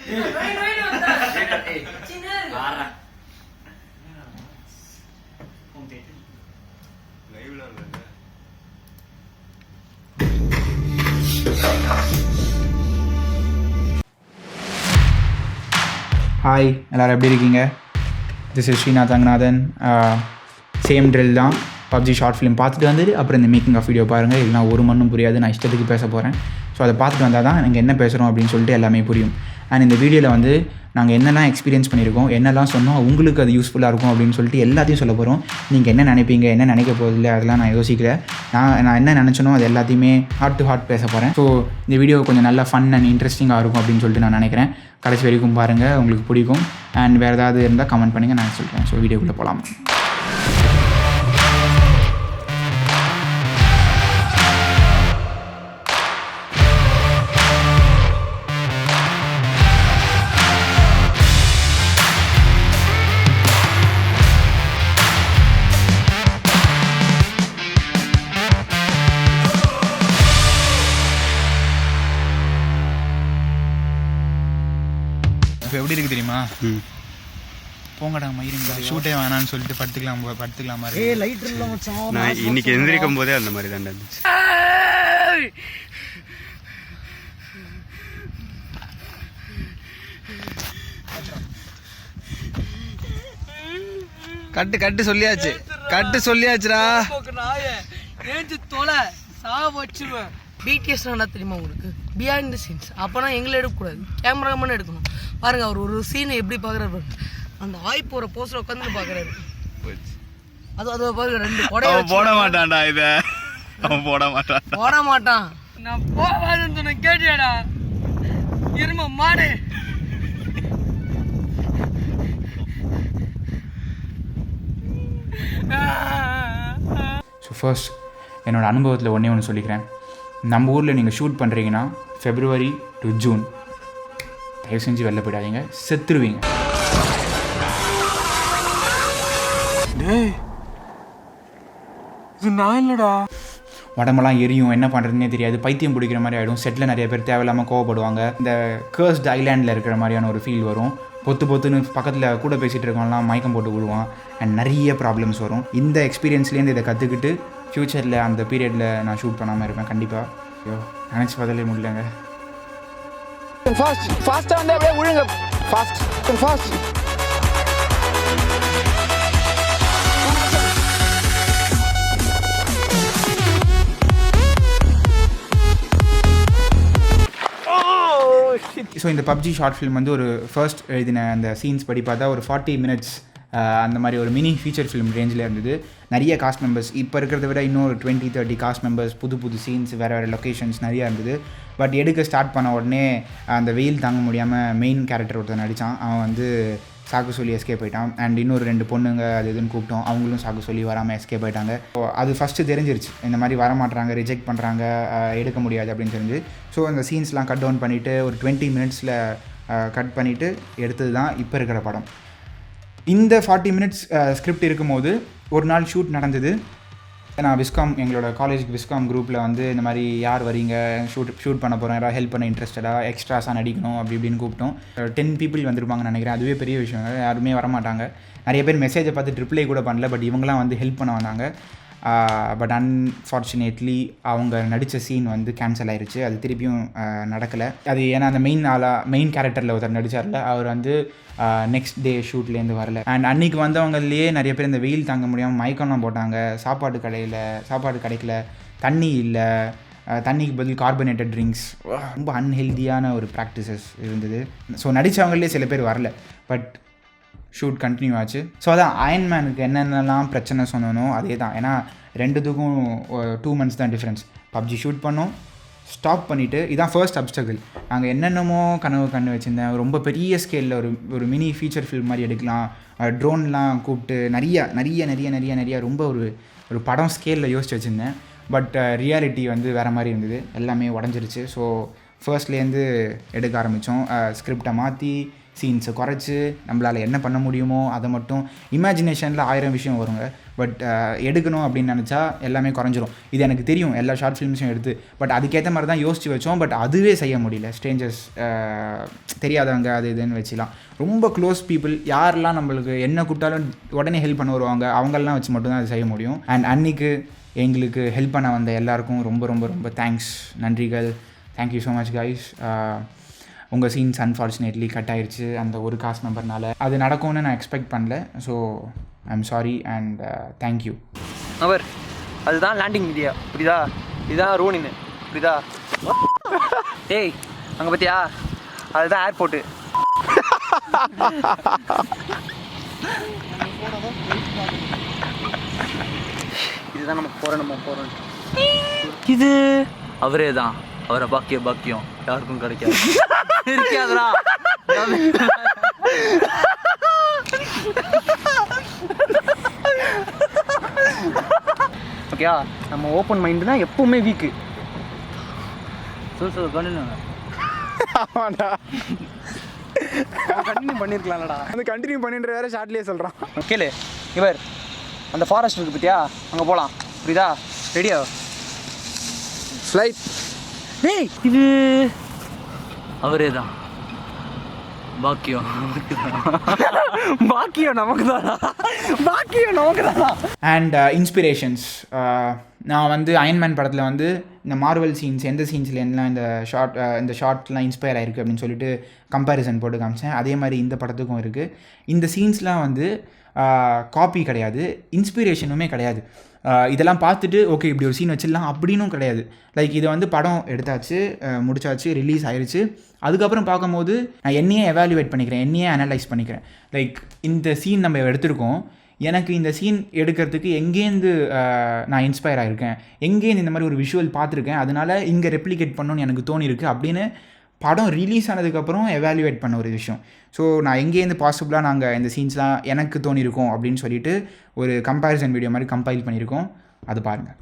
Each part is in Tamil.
ஹாய், எல்லோரும் எப்படி இருக்கீங்க? This is Srinath Ranganathan. Same drill தான். பப்ஜி ஷார்ட் ஃபிலிம் பார்த்துட்டு வந்து அப்புறம் இந்த மேக்கிங் ஆஃப் வீடியோ பாருங்கள். இல்லைனா ஒரு மண்ணும் புரியாது. நான் இஷ்டத்துக்கு பேச போகிறேன். ஸோ அதை பார்த்துட்டு வந்தால் தான் நாங்கள் என்ன பேசுகிறோம் அப்படின்னு சொல்லிட்டு எல்லாமே புரியும். அண்ட் இந்த வீடியோவில் வந்து நாங்கள் என்னெல்லாம் எக்ஸ்பீரியன்ஸ் பண்ணியிருக்கோம், என்னெல்லாம் சொன்னோம், உங்களுக்கு அது யூஸ்ஃபுல்லாக இருக்கும் அப்படின்னு சொல்லிட்டு எல்லாத்தையும் சொல்ல போகிறோம். நீங்கள் என்ன நினைப்பீங்க, என்ன நினைக்க போதில்லை, அதெல்லாம் நான் யோசிக்கல. நான் என்ன நினச்சனோ அது எல்லாத்தையுமே ஹார்ட் டு ஹார்ட் பேச போகிறேன். ஸோ இந்த வீடியோ கொஞ்சம் நல்லா ஃபன் அண்ட் இன்ட்ரெஸ்டிங்காக இருக்கும் அப்படின்னு சொல்லிட்டு நான் நினைக்கிறேன். கடைசி வரைக்கும் பாருங்கள், உங்களுக்கு பிடிக்கும். அண்ட் வேறு ஏதாவது இருந்தால் கமெண்ட் பண்ணுங்கள், நான் சொல்கிறேன். ஸோ வீடியோக்குள்ளே போகலாம். இப்போ எப்படி இருக்குது தெரியுமா? போங்கடா மயிருங்களா, ஷூட்டே வேணான்னு சொல்லிட்டு படுத்துக்கலாமா? நான் இன்னைக்கு எந்திரிக்கும் போதே அந்த மாதிரி தான் இருந்துச்சு. கட்டு சொல்லியாச்சுடா. BTS என்ன தெரியுமா உங்களுக்கு? Behind the scenes. அப்போனா எங்களை எடுக்கக்கூடாது, கேமராமேன் எடுக்கணும். பாருங்க, அவர் ஒரு சீனை எப்படி பார்க்குறாரு. அந்த வாய் போகிற போஸ்டில் உட்காந்து பார்க்குறாரு. அது பாருங்க, 2 கொடையை போட மாட்டான்டா. இதை அவன் போட மாட்டான். நான் போவாதுன்னு சொன்ன கேட்டியாடா இரும மாடு. ஸோ ஃபர்ஸ்ட் என்னோடய அனுபவத்தில் ஒன்று சொல்லிக்கிறேன். நம்ம ஊரில் நீங்கள் ஷூட் பண்ணுறீங்கன்னா February to June தயவு செஞ்சு வெளில போயிடாதீங்க, செத்துருவீங்க. நான் இல்லடா, உடம்பெல்லாம் எரியும், என்ன பண்ணுறதுனே தெரியாது, பைத்தியம் பிடிக்கிற மாதிரி ஆகிடும். செட்டில் நிறைய பேர் தேவையில்லாமல் கோவப்படுவாங்க. இந்த கர்ஸ்ட் ஐலாண்டில் இருக்கிற மாதிரியான ஒரு ஃபீல் வரும். பொத்துன்னு பக்கத்தில் கூட பேசிகிட்டு இருக்கவங்கலாம் மயக்கம் போட்டு விடுவான். அண்ட் நிறைய ப்ராப்ளம்ஸ் வரும். இந்த எக்ஸ்பீரியன்ஸ்லேருந்து இதை கற்றுக்கிட்டு ஃப்யூச்சரில் அந்த பீரியடில் நான் ஷூட் பண்ணாமல் இருப்பேன் கண்டிப்பாக. ஐயோ, நினச்சி பதிலே முடியலங்க. ஃபாஸ்ட்டாக வந்து அப்படியே விழுங்க. ஃபாஸ்ட். ஸோ இந்த பப்ஜி ஷார்ட் ஃபிலிம் வந்து ஒரு ஃபர்ஸ்ட் எழுதின அந்த சீன்ஸ் படி பார்த்தா ஒரு 40 minutes அந்த மாதிரி ஒரு மினி ஃபீச்சர் ஃபிலிம் ரேஞ்சில் இருந்தது. நிறைய காஸ்ட் மெம்பர்ஸ், இப்போ இருக்கிறத விட இன்னும் ஒரு 20-30 காஸ்ட் மெம்பர்ஸ், புது சீன்ஸ், வேறு லொக்கேஷன்ஸ் நிறையா இருந்தது. பட் எடுக்க ஸ்டார்ட் பண்ண உடனே அந்த வெயில் தாங்க முடியாமல் மெயின் கேரக்டர் ஒருத்தர் நடித்தான். அவன் வந்து சாக்கு சொல்லி எஸ்கேப் ஆகிட்டான். அண்ட் இன்னொரு 2 பொண்ணுங்க அது இதுன்னு கூப்பிட்டோம், அவங்களும் சாக்கு சொல்லி வராமல் எஸ்கேப் ஆகிட்டாங்க. ஸோ அது ஃபஸ்ட்டு தெரிஞ்சிருச்சு, இந்த மாதிரி வரமாட்டுறாங்க, ரிஜெக்ட் பண்ணுறாங்க, எடுக்க முடியாது அப்படின்னு தெரிஞ்சு. ஸோ அந்த சீன்ஸ்லாம் கட் டவுன் பண்ணிவிட்டு ஒரு 20 minutesல கட் பண்ணிவிட்டு எடுத்தது தான் இப்போ இருக்கிற படம். இந்த 40 minutes ஸ்கிரிப்ட் இருக்கும்போது ஒரு நாள் ஷூட் நடந்தது. நான் எங்களோட காலேஜுக்கு விஸ்காம் குரூப்பில் வந்து இந்த மாதிரி யார் வரீங்க, ஷூட் பண்ண போகிறோம், யாராவது ஹெல்ப் பண்ண இன்ட்ரெஸ்டடாக, எக்ஸ்ட்ராஸாக நடிக்கணும் அப்படி இப்படின்னு கூப்பிட்டோம். 10 people வந்திருப்பாங்கன்னு நினைக்கிறேன். அதுவே பெரிய விஷயம், யாருமே வரமாட்டாங்க. நிறைய பேர் மெசேஜை பார்த்து ரிப்ளை கூட பண்ணல. பட் இவங்களாம் வந்து ஹெல்ப் பண்ண வந்தாங்க. பட் அன்ஃபார்ச்சுனேட்லி அவங்க நடித்த சீன் வந்து கேன்சல் ஆயிடுச்சு. அது திருப்பியும் நடக்கலை. அது ஏன்னா அந்த மெயின் கேரக்டரில் ஒருத்தர் நடித்தார்ல, அவர் வந்து நெக்ஸ்ட் டே ஷூட்லேருந்து வரல. அண்ட் அன்றைக்கி வந்தவங்கலேயே நிறைய பேர் இந்த வெயில் தாங்க முடியாமல் மயக்கம்லாம் போட்டாங்க. சாப்பாடு கிடைக்கல, தண்ணி இல்லை, தண்ணிக்கு பதில் கார்பனேட்டட் ட்ரிங்க்ஸ், ரொம்ப அன்ஹெல்தியான ஒரு ப்ராக்டிசஸ் இருந்தது. ஸோ நடித்தவங்களே சில பேர் வரல. பட் ஷூட் கண்டினியூ ஆச்சு. ஸோ அதான் அயன்மேனுக்கு என்னென்னலாம் பிரச்சனை சொன்னனோ அதே தான். ஏன்னா 2த்துக்கும் 2 months தான் டிஃப்ரென்ஸ். பப்ஜி ஷூட் பண்ணோம், ஸ்டாப் பண்ணிவிட்டு, இதான் ஃபர்ஸ்ட் அப்ஸ்டக்கிள். நாங்கள் என்னென்னமோ கனவு வச்சுருந்தேன். ரொம்ப பெரிய ஸ்கேலில் ஒரு மினி ஃபீச்சர் ஃபில்ம் மாதிரி எடுக்கலாம், ட்ரோன்லாம் கூப்பிட்டு நிறைய ரொம்ப ஒரு படம் ஸ்கேலில் யோசிச்சு வச்சுருந்தேன். பட் ரியாலிட்டி வந்து வேறு மாதிரி இருந்தது, எல்லாமே உடஞ்சிருச்சு. ஸோ ஃபர்ஸ்ட்லேருந்து எடுக்க ஆரம்பித்தோம். ஸ்கிரிப்டை மாற்றி சீன்ஸை குறைச்சி நம்மளால் என்ன பண்ண முடியுமோ அதை மட்டும் இமேஜினேஷனில் 1000 விஷயம் வருங்க. பட் எடுக்கணும் அப்படின்னு நினச்சா எல்லாமே குறைஞ்சிரும். இது எனக்கு தெரியும், எல்லா ஷார்ட் ஃபிலிம்ஸும் எடுத்து. பட் அதுக்கேற்ற மாதிரி தான் யோசித்து வச்சோம். பட் அதுவே செய்ய முடியல. ஸ்ட்ரேஞ்சர்ஸ், தெரியாதவங்க, அது இதுன்னு வச்சுலாம். ரொம்ப க்ளோஸ் பீப்புள் யாரெல்லாம் நம்மளுக்கு என்ன கூப்பிட்டாலும் உடனே ஹெல்ப் பண்ண வருவாங்க, அவங்களெலாம் வச்சு மட்டும்தான் அது செய்ய முடியும். அண்ட் அன்றைக்கு எங்களுக்கு ஹெல்ப் பண்ண வந்த எல்லாருக்கும் ரொம்ப ரொம்ப ரொம்ப தேங்க்ஸ், நன்றிகள். Thank you so much guys. உங்கள் சீன்ஸ் அன்ஃபார்ச்சுனேட்லி கட் ஆயிடுச்சு அந்த ஒரு காஸ்ட் மெம்பர்னால. அது நடக்கும்னு நான் எக்ஸ்பெக்ட் பண்ணல. So I am sorry and thank you. அவர் அதுதான் லேண்டிங் மீடியா, புரியுதா? இதுதான் ரோனின்னு, புரியுதா? ஏய் அங்கே பார்த்தியா, அதுதான் ஏர்போர்ட்டு. இதுதான் நம்ம போகிறோம். இது அவரே தான். அவரை பாக்கியம் யாருக்கும் கிடைக்காது. இருக்காதுடா. ஓகே, நம்ம ஓப்பன் மைண்டு தான் எப்பவுமே வீக்கு. சொல் கண்டினியூ. ஆமாடா, கண்டினியூ பண்ணியிருக்கலாம்லடா. அது கண்டினியூ பண்ணின்ற வேற ஷார்ட்லேயே சொல்கிறான். கேளு, இவர் அந்த ஃபாரஸ்ட் இருக்குது பார்த்தியா, அங்கே போகலாம், புரியுதா? ரெடியா? ஃப்ளைட். ஏய் இது அவரே தான். பாக்கியம் நமக்கு தானா. அண்ட் இன்ஸ்பிரேஷன்ஸ், நான் வந்து அயன்மேன் படத்தில் வந்து இந்த மார்வல் சீன்ஸ் எந்த சீன்ஸில் எல்லாம் இந்த ஷார்ட்லாம் இன்ஸ்பயர் ஆகிருக்கு அப்படின்னு சொல்லிட்டு கம்பேரிசன் போட்டு காமிச்சேன். அதே மாதிரி இந்த படத்துக்கும் இருக்குது. இந்த சீன்ஸ்லாம் வந்து காப்பி கிடையாது, இன்ஸ்பிரேஷனுமே கிடையாது. இதெல்லாம் பார்த்துட்டு ஓகே இப்படி ஒரு சீன் வச்சிடலாம் அப்படின்னும் கிடையாது. லைக் இதை வந்து படம் எடுத்தாச்சு, முடிச்சாச்சு, ரிலீஸ் ஆயிடுச்சு. அதுக்கப்புறம் பார்க்கும்போது நான் என்னையே எவாலுவேட் பண்ணிக்கிறேன், என்னையே அனலைஸ் பண்ணிக்கிறேன். லைக் இந்த சீன் நம்ம எடுத்திருக்கோம், எனக்கு இந்த சீன் எடுக்கிறதுக்கு எங்கேருந்து நான் இன்ஸ்பயர் ஆகிருக்கேன், எங்கேருந்து இந்த மாதிரி ஒரு விஷுவல் பார்த்துருக்கேன், அதனால் இங்கே ரெப்ளிகேட் பண்ணணும்னு எனக்கு தோணிருக்கு அப்படின்னு படம் ரிலீஸ் ஆனதுக்கப்புறம் எவாலுவேட் பண்ண ஒரு விஷயம். ஸோ நான் எங்கேருந்து பாசிபிளாக நாங்கள் இந்த சீன்ஸ்லாம் எனக்கு தோணியிருக்கோம் அப்படின்னு சொல்லிட்டு ஒரு கம்பேரிசன் வீடியோ மாதிரி கம்பைல் பண்ணியிருக்கோம். அது பாருங்கள்.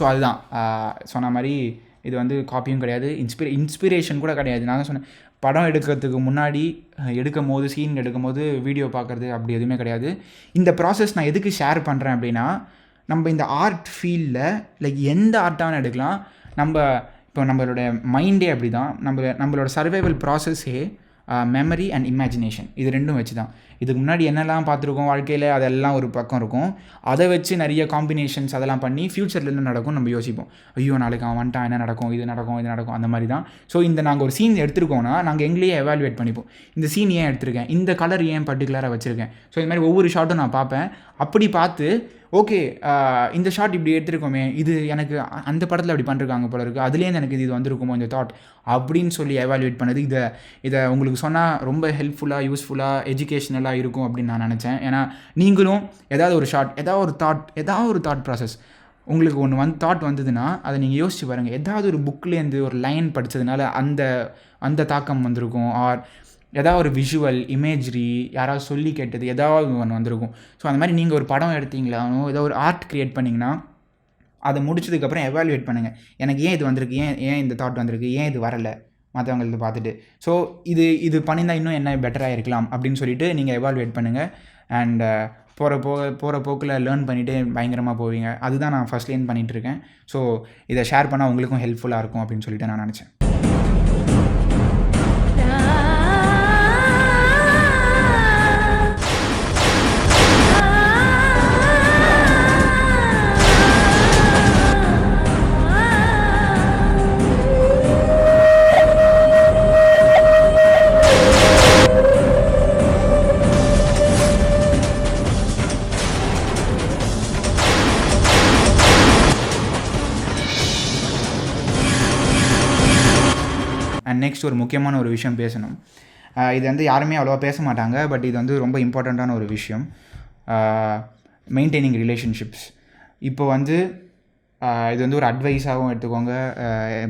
ஸோ அதுதான் சொன்ன மாதிரி இது வந்து காப்பியும் கிடையாது, இன்ஸ்பிரேஷன் கூட கிடையாது. நான் தான் சொன்னேன், படம் எடுக்கிறதுக்கு முன்னாடி எடுக்கும் போது, சீன் எடுக்கும் போது வீடியோ பார்க்குறது அப்படி எதுவுமே கிடையாது. இந்த ப்ராசஸ் நான் எதுக்கு ஷேர் பண்ணுறேன் அப்படின்னா, நம்ம இந்த ஆர்ட் ஃபீல்டில் லைக் எந்த ஆர்ட்டான எடுக்கலாம், இப்போ நம்மளோட மைண்டே அப்படி தான், நம்மளோட சர்வைவல் ப்ராசஸ்ஸே மெமரி அண்ட் இமேஜினேஷன், இது ரெண்டும் வச்சு தான். இதுக்கு முன்னாடி என்னெல்லாம் பார்த்துருக்கோம் வாழ்க்கையில் அதெல்லாம் ஒரு பக்கம் இருக்கும். அதை வச்சு நிறைய காம்பினேஷன்ஸ் அதெல்லாம் பண்ணி ஃப்யூச்சரில் என்ன நடக்கும் நம்ம யோசிப்போம். ஐயோ நாளைக்கு அவன் வந்துட்டான், என்ன நடக்கும், இது நடக்கும், அந்த மாதிரி தான். ஸோ நாங்கள் ஒரு சீன் எடுத்துருக்கோன்னா நாங்கள் எங்களையே எவாலுவேட் பண்ணிப்போம். இந்த சீன் ஏன் எடுத்திருக்கேன், இந்த கலர் ஏன் பர்டிகுலராக வச்சுருக்கேன். ஸோ இந்த மாதிரி ஒவ்வொரு ஷாட்டும் நான் பார்ப்பேன். அப்படி பார்த்து ஓகே இந்த ஷாட் இப்படி எடுத்துருக்கோமே, இது எனக்கு அந்த படத்தில் அப்படி பண்ணிருக்காங்க போல இருக்குது, அதுலேருந்து எனக்கு இது வந்திருக்குமோ இந்த தாட் அப்படின்னு சொல்லி எவாலுவேட் பண்ணது. இதை உங்களுக்கு சொன்னால் ரொம்ப ஹெல்ப்ஃபுல்லாக, யூஸ்ஃபுல்லாக, எஜுகேஷ்னலாக இருக்கும் அப்படின்னு நான் நினச்சேன். ஏன்னா நீங்களும் ஏதாவது ஒரு ஷாட், ஏதாவது ஒரு தாட் ப்ராசஸ் உங்களுக்கு ஒன்று தாட் வந்ததுன்னா அதை நீங்கள் யோசிச்சு பாருங்கள். ஏதாவது ஒரு புக்லேருந்து ஒரு லைன் படித்ததுனால அந்த தாக்கம் வந்திருக்கும். ஆர் ஏதாவது ஒரு விஷுவல் இமேஜ்ரி யாராவது சொல்லி கேட்டது ஏதாவது ஒன்று வந்திருக்கும். ஸோ அந்த மாதிரி நீங்கள் ஒரு படம் எடுத்தீங்களானோ ஏதோ ஒரு ஆர்ட் க்ரியேட் பண்ணிங்கன்னா அதை முடிச்சதுக்கப்புறம் எவாலுவேட் பண்ணுங்கள். எனக்கு ஏன் இது வந்திருக்கு, ஏன் இந்த தாட் வந்திருக்கு, ஏன் இது வரலை மற்றவங்களுக்கு பார்த்துட்டு. ஸோ இது பண்ணியிருந்தால் இன்னும் என்ன பெட்டராக இருக்கலாம் அப்படின்னு சொல்லிட்டு நீங்கள் எவாலுவேட் பண்ணுங்கள். அண்ட் போகிற போக்கில் லேர்ன் பண்ணிவிட்டு பயங்கரமாக போவீங்க. அதுதான் நான் ஃபஸ்ட்லேருந்து பண்ணிகிட்ருக்கேன். ஸோ இதை ஷேர் பண்ணால் உங்களுக்கும் ஹெல்ப்ஃபுல்லாக இருக்கும் அப்படின்னு சொல்லிட்டு நான் நினச்சேன். நெக்ஸ்ட் ஒரு முக்கியமான ஒரு விஷயம் பேசணும். இது வந்து யாருமே அவ்வளோவா பேச மாட்டாங்க, பட் இது வந்து ரொம்ப இம்பார்ட்டண்ட்டான ஒரு விஷயம். Maintaining relationships. இப்போ வந்து இது வந்து ஒரு அட்வைஸாகவும் எடுத்துக்கோங்க,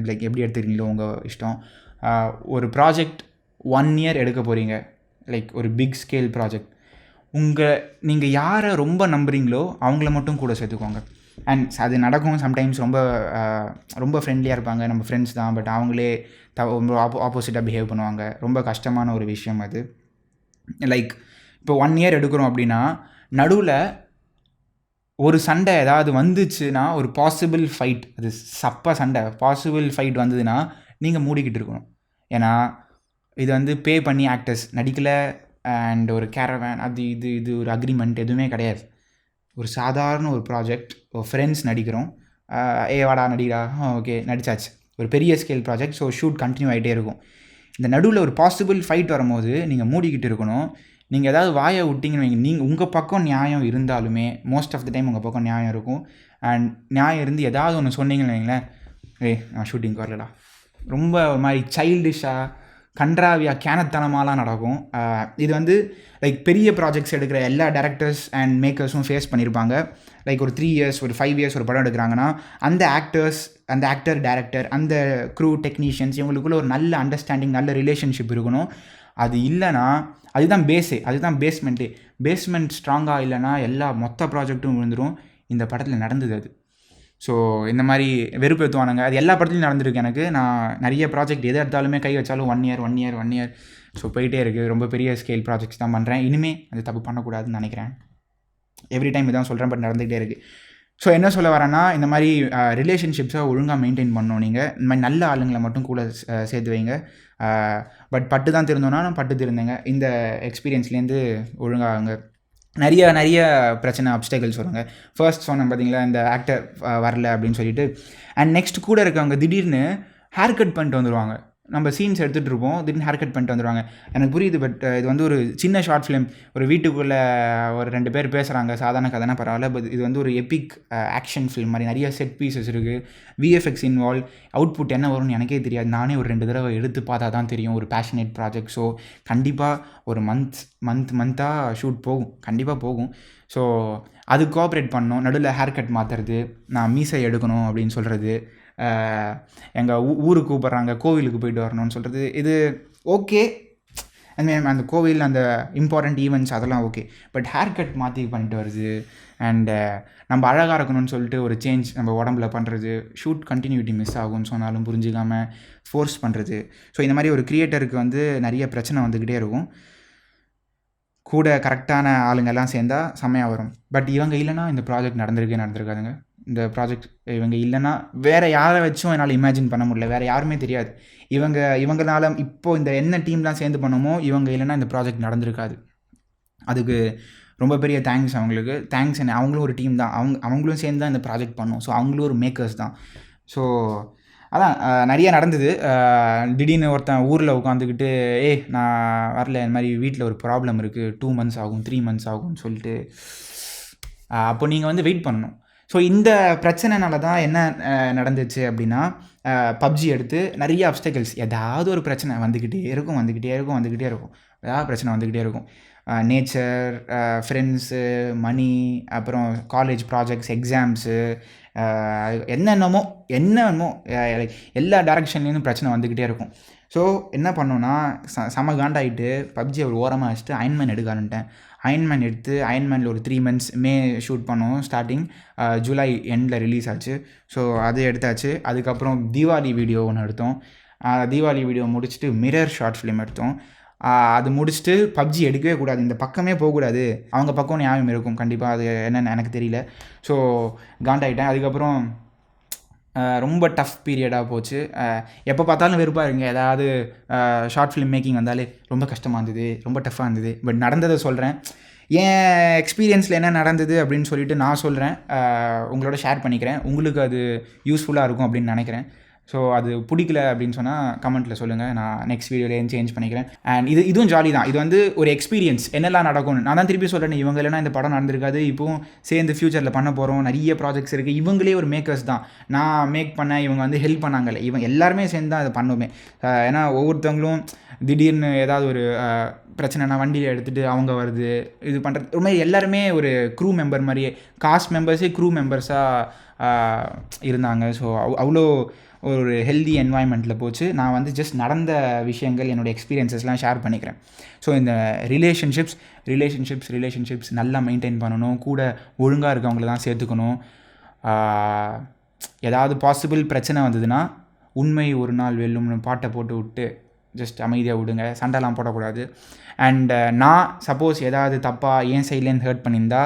லைக் எப்படி எடுத்துக்கிறீங்களோ உங்கள் இஷ்டம். ஒரு ப்ராஜெக்ட் 1 year எடுக்க போகிறீங்க, லைக் ஒரு பிக் ஸ்கேல் ப்ராஜெக்ட். நீங்கள் யாரை ரொம்ப நம்புறீங்களோ அவங்கள மட்டும் கூட சேர்த்துக்கோங்க. அண்ட் அது நடக்கும் சம்டைம்ஸ். ரொம்ப ஃப்ரெண்ட்லியாக இருப்பாங்க, நம்ம ஃப்ரெண்ட்ஸ் தான், பட் அவங்களே ரொம்ப ஆப்போசிட்டாக பிஹேவ் பண்ணுவாங்க. ரொம்ப கஷ்டமான ஒரு விஷயம் அது. லைக் இப்போ 1 year எடுக்கிறோம் அப்படின்னா, நடுவில் ஒரு சண்டை ஏதாவது வந்துச்சுன்னா, ஒரு பாசிபிள் ஃபைட், அது சண்டை பாசிபிள் ஃபைட் வந்ததுன்னா நீங்கள் மூடிக்கிட்டு இருக்கணும். ஏன்னா இது வந்து பே பண்ணி ஆக்டர்ஸ் நடிக்கலை, அண்ட் ஒரு கேரவேன் அது இது ஒரு அக்ரிமெண்ட் எதுவுமே கிடையாது. ஒரு சாதாரண ஒரு ப்ராஜெக்ட், ஒரு ஃப்ரெண்ட்ஸ் நடிக்கிறோம், வாடா நடிடா, ஓகே நடிச்சாச்சு. ஒரு பெரிய scale project, so shoot continue ஆகிட்டே இருக்கும். இந்த நடுவில் ஒரு பாசிபிள் ஃபைட் வரும்போது நீங்கள் மூடிக்கிட்டு இருக்கணும். நீங்கள் ஏதாவது வாயை விட்டிங்கன்னு வைங்க, நீங்கள் உங்கள் பக்கம் நியாயம் இருந்தாலுமே மோஸ்ட் ஆஃப் த டைம் உங்கள் பக்கம் நியாயம் இருக்கும். அண்ட் நியாயம் இருந்து ஏதாவது ஒன்று சொன்னீங்கன்னு வைங்களேன், நான் ஷூட்டிங்க்கு வரலடா, ரொம்ப ஒரு மாதிரி சைல்டிஷாக கன்றாவியாக கேனத்தனமாலாம் நடக்கும். இது வந்து லைக் பெரிய ப்ராஜெக்ட்ஸ் எடுக்கிற எல்லா டேரக்டர்ஸ் அண்ட் மேக்கர்ஸும் ஃபேஸ் பண்ணியிருப்பாங்க. லைக் ஒரு 3 years ஒரு 5 years ஒரு படம் எடுக்கிறாங்கன்னா, அந்த ஆக்டர் டேரக்டர், அந்த க்ரூ டெக்னீஷியன்ஸ், இவங்களுக்குள்ள ஒரு நல்ல அண்டர்ஸ்டாண்டிங், நல்ல ரிலேஷன்ஷிப் இருக்கணும். அது இல்லைனா, அதுதான் அதுதான் பேஸ்மெண்ட் ஸ்ட்ராங்காக இல்லைனா எல்லா மொத்த ப்ராஜெக்ட்டும் விழுந்துடும். இந்த படத்தில் நடந்தது அது. ஸோ இந்த மாதிரி வெறுப்பேற்றுவானுங்க. அது எல்லா படத்துலையும் நடந்திருக்கு எனக்கு. நான் நிறைய ப்ராஜெக்ட் எது எடுத்தாலுமே கை வச்சாலும் 1 year ஸோ போயிட்டே இருக்குது. ரொம்ப பெரிய ஸ்கேல் ப்ராஜெக்ட்ஸ் தான் பண்ணுறேன். இனிமேல் அது தப்பு பண்ணக்கூடாதுன்னு நினைக்கிறேன். எவ்ரி டைம் இதான் சொல்கிறேன், பட் நடந்துகிட்டே இருக்குது. ஸோ என்ன சொல்ல வரேன்னா, இந்த மாதிரி ரிலேஷன்ஷிப்ஸை ஒழுங்காக மெயின்டைன் பண்ணணும். நீங்கள் இந்த மாதிரி நல்ல ஆளுங்களை மட்டும் கூட சேர்த்து வைங்க. பட் பட்டு தான் திருந்தோன்னா நான் பட்டு திருந்தேங்க. இந்த எக்ஸ்பீரியன்ஸ்லேருந்து ஒழுங்காக நிறைய பிரச்சனை, அப்டேக்கிள்ஸ் வருங்க. ஃபர்ஸ்ட் சொன்னேன் பார்த்தீங்களா, இந்த ஆக்டர் வரல அப்படின்னு சொல்லிட்டு. அண்ட் நெக்ஸ்ட் கூட இருக்கவங்க திடீர்னு ஹேர் கட் பண்ணிட்டு வந்துடுவாங்க. நம்ம சீன்ஸ் எடுத்துகிட்டு இருப்போம், திடீர்னு ஹேர் கட் பண்ணிட்டு வந்துடுவாங்க. எனக்கு புரியுது, பட் இது வந்து ஒரு சின்ன ஷார்ட் ஃபிலிம், ஒரு வீட்டுக்குள்ளே ஒரு 2 பேர் பேசுகிறாங்க, சாதாரண கதைனா பரவாயில்ல. பட் இது வந்து ஒரு எபிக் ஆக்ஷன் ஃபிலிம் மாதிரி நிறைய செட் பீசஸ் இருக்குது, விஎஃப்எக்ஸ் இன்வால்வ். அவுட்புட் என்ன வரும்னு எனக்கே தெரியாது. நானே ஒரு 2 தடவை எடுத்து பார்த்தா தான் தெரியும். ஒரு பேஷனேட் ப்ராஜெக்ட். ஸோ கண்டிப்பாக ஒரு மந்த்தாக ஷூட் போகும், கண்டிப்பாக போகும். ஸோ அது கோஆப்ரேட் பண்ணணும். நடுவில் ஹேர் கட் மாற்றுறது, நான் மீசை எடுக்கணும் அப்படின்னு சொல்கிறது, எங்கள் ஊருக்கு கூப்பிட்றாங்க, கோவிலுக்கு போயிட்டு வரணும்னு சொல்கிறது, இது ஓகே. அந்த கோவில், அந்த இம்பார்ட்டண்ட் ஈவெண்ட்ஸ் அதெல்லாம் ஓகே. பட் ஹேர் கட் மாற்றி பண்ணிட்டு வருது, அண்டு நம்ம அழகாக இருக்கணும்னு சொல்லிட்டு ஒரு சேஞ்ச் நம்ம உடம்புல பண்ணுறது, ஷூட் கண்டினியூட்டி மிஸ் ஆகும்னு சொன்னாலும் புரிஞ்சிக்காமல் ஃபோர்ஸ் பண்ணுறது. ஸோ இந்த மாதிரி ஒரு க்ரியேட்டருக்கு வந்து நிறைய பிரச்சனை வந்துக்கிட்டே இருக்கும். கூட கரெக்டான ஆளுங்கெல்லாம் சேர்ந்தால் செம்மையாக வரும். பட் இவங்க இல்லைனா இந்த ப்ராஜெக்ட் நடந்திருக்காதுங்க. இந்த ப்ராஜெக்ட் இவங்க இல்லைனா வேறு யாரை வச்சும் என்னால் இமேஜின் பண்ண முடியல. வேறு யாருமே தெரியாது. இவங்களால இப்போது இந்த என்ன டீம்லாம் சேர்ந்து பண்ணமோ, இவங்க இல்லைனா இந்த ப்ராஜெக்ட் நடந்திருக்காது. அதுக்கு ரொம்ப பெரிய தேங்க்ஸ் அவங்களுக்கு. தேங்க்ஸ் என்ன, அவங்களும் ஒரு டீம் தான், அவங்களும் சேர்ந்து தான் இந்த ப்ராஜெக்ட் பண்ணோம். ஸோ அவங்களும் ஒரு மேக்கர்ஸ் தான். ஸோ அதான் நிறைய நடந்தது. திடீர்னு ஒருத்தன் ஊரில் உட்காந்துக்கிட்டு, நான் வரல, இந்த மாதிரி வீட்டில் ஒரு ப்ராப்ளம் இருக்குது, 2 months ஆகும், 3 months ஆகும்னு சொல்லிட்டு, அப்போ நீங்கள் வந்து வெயிட் பண்ணணும். ஸோ இந்த பிரச்சனைனால தான் என்ன நடந்துச்சு அப்படின்னா, பப்ஜி எடுத்து நிறைய அப்டேக்கிள்ஸ், ஏதாவது ஒரு பிரச்சனை வந்துக்கிட்டே இருக்கும். ஏதாவது பிரச்சனை வந்துக்கிட்டே இருக்கும். நேச்சர், ஃப்ரெண்ட்ஸு, மணி, அப்புறம் காலேஜ் ப்ராஜெக்ட்ஸ், எக்ஸாம்ஸு, என்னென்னமோ எல்லா டைரக்ஷன்லேயும் பிரச்சனை வந்துக்கிட்டே இருக்கும். ஸோ என்ன பண்ணோன்னா, செம காண்டாயிட்டு பப்ஜி ஒரு ஓரமாக வச்சுட்டு அயன்மேன் எடுக்கானுட்டேன். அயன்மேன் எடுத்து அயன்மேனில் ஒரு 3 months மே ஷூட் பண்ணோம். ஸ்டார்டிங் ஜூலை எண்டில் ரிலீஸ் ஆச்சு. ஸோ அது எடுத்தாச்சு. அதுக்கப்புறம் தீபாவளி வீடியோ ஒன்று எடுத்தோம். தீபாவளி வீடியோ முடிச்சுட்டு மிரர் ஷார்ட் ஃபிலிம் எடுத்தோம். அது முடிச்சுட்டு பப்ஜி எடுக்கவே கூடாது, இந்த பக்கமே போகக்கூடாது, அவங்க பக்கம் நியாயம் இருக்கும் கண்டிப்பாக, அது என்னென்னு எனக்கு தெரியல. ஸோ காண்டாயிட்டேன். அதுக்கப்புறம் ரொம்ப டஃப் பீரியடாக போச்சு. எப்போ பார்த்தாலும் வெறுப்பாக இருங்க. ஏதாவது ஷார்ட் ஃபிலிம் மேக்கிங் வந்தாலே ரொம்ப கஷ்டமாக இருந்தது, ரொம்ப டஃப்பாக இருந்தது. பட் நடந்ததை சொல்கிறேன், என் எக்ஸ்பீரியன்ஸில் என்ன நடந்தது அப்படின்னு சொல்லிட்டு நான் சொல்கிறேன், உங்களோட ஷேர் பண்ணிக்கிறேன். உங்களுக்கு அது யூஸ்ஃபுல்லாக இருக்கும் அப்படின்னு நினைக்கிறேன். ஸோ அது பிடிக்கல அப்படின்னு சொன்னால் கமெண்ட்டில் சொல்லுங்கள், நான் நெக்ஸ்ட் வீடியோலேயும் சேஞ்ச் பண்ணிக்கிறேன். அண்ட் இதுவும் ஜாலி தான். இது வந்து ஒரு எக்ஸ்பீரியன்ஸ், என்னெல்லாம் நடக்கும்னு நான் தான் திருப்பி சொல்கிறேன். இவங்க இல்லைனா இந்த படம் நடந்திருக்காது. இப்போவும் சேர்ந்து ஃப்யூச்சரில் பண்ண போகிறோம். நிறைய ப்ராஜெக்ட்ஸ் இருக்குது. இவங்களே ஒரு மேக்கர்ஸ் தான். நான் மேக் பண்ணேன், இவங்க வந்து ஹெல்ப் பண்ணாங்கல்ல, இவங்க எல்லாருமே சேர்ந்து தான் அதை பண்ணுமே. ஏன்னா ஒவ்வொருத்தவங்களும் திடீர்னு ஏதாவது ஒரு பிரச்சனைனா வண்டியில் எடுத்துகிட்டு அவங்க வருது, இது பண்ணுறது ரொம்ப எல்லாருமே ஒரு க்ரூ மெம்பர் மாதிரியே, காஸ்ட் மெம்பர்ஸே க்ரூ மெம்பர்ஸாக இருந்தாங்க. ஸோ அவ்வளோ ஒரு ஹெல்தி என்வாயன்மெண்ட்டில் போச்சு. நான் வந்து ஜஸ்ட் நடந்த விஷயங்கள், என்னோடய எக்ஸ்பீரியன்ஸஸ்லாம் ஷேர் பண்ணிக்கிறேன். ஸோ இந்த ரிலேஷன்ஷிப்ஸ் நல்லா மெயின்டைன் பண்ணணும். கூட ஒழுங்காக இருக்கவங்கள தான் சேர்த்துக்கணும். ஏதாவது பாசிபிள் பிரச்சனை வந்ததுன்னா உண்மை ஒரு நாள் வெல்லும்னு பாட்டை போட்டு விட்டு ஜஸ்ட் அமைதியாக விடுங்க, சண்டைலாம் போடக்கூடாது. அண்ட் நான் சப்போஸ் ஏதாவது தப்பாக என் சைட்லேருந்து ஹர்ட் பண்ணியிருந்தா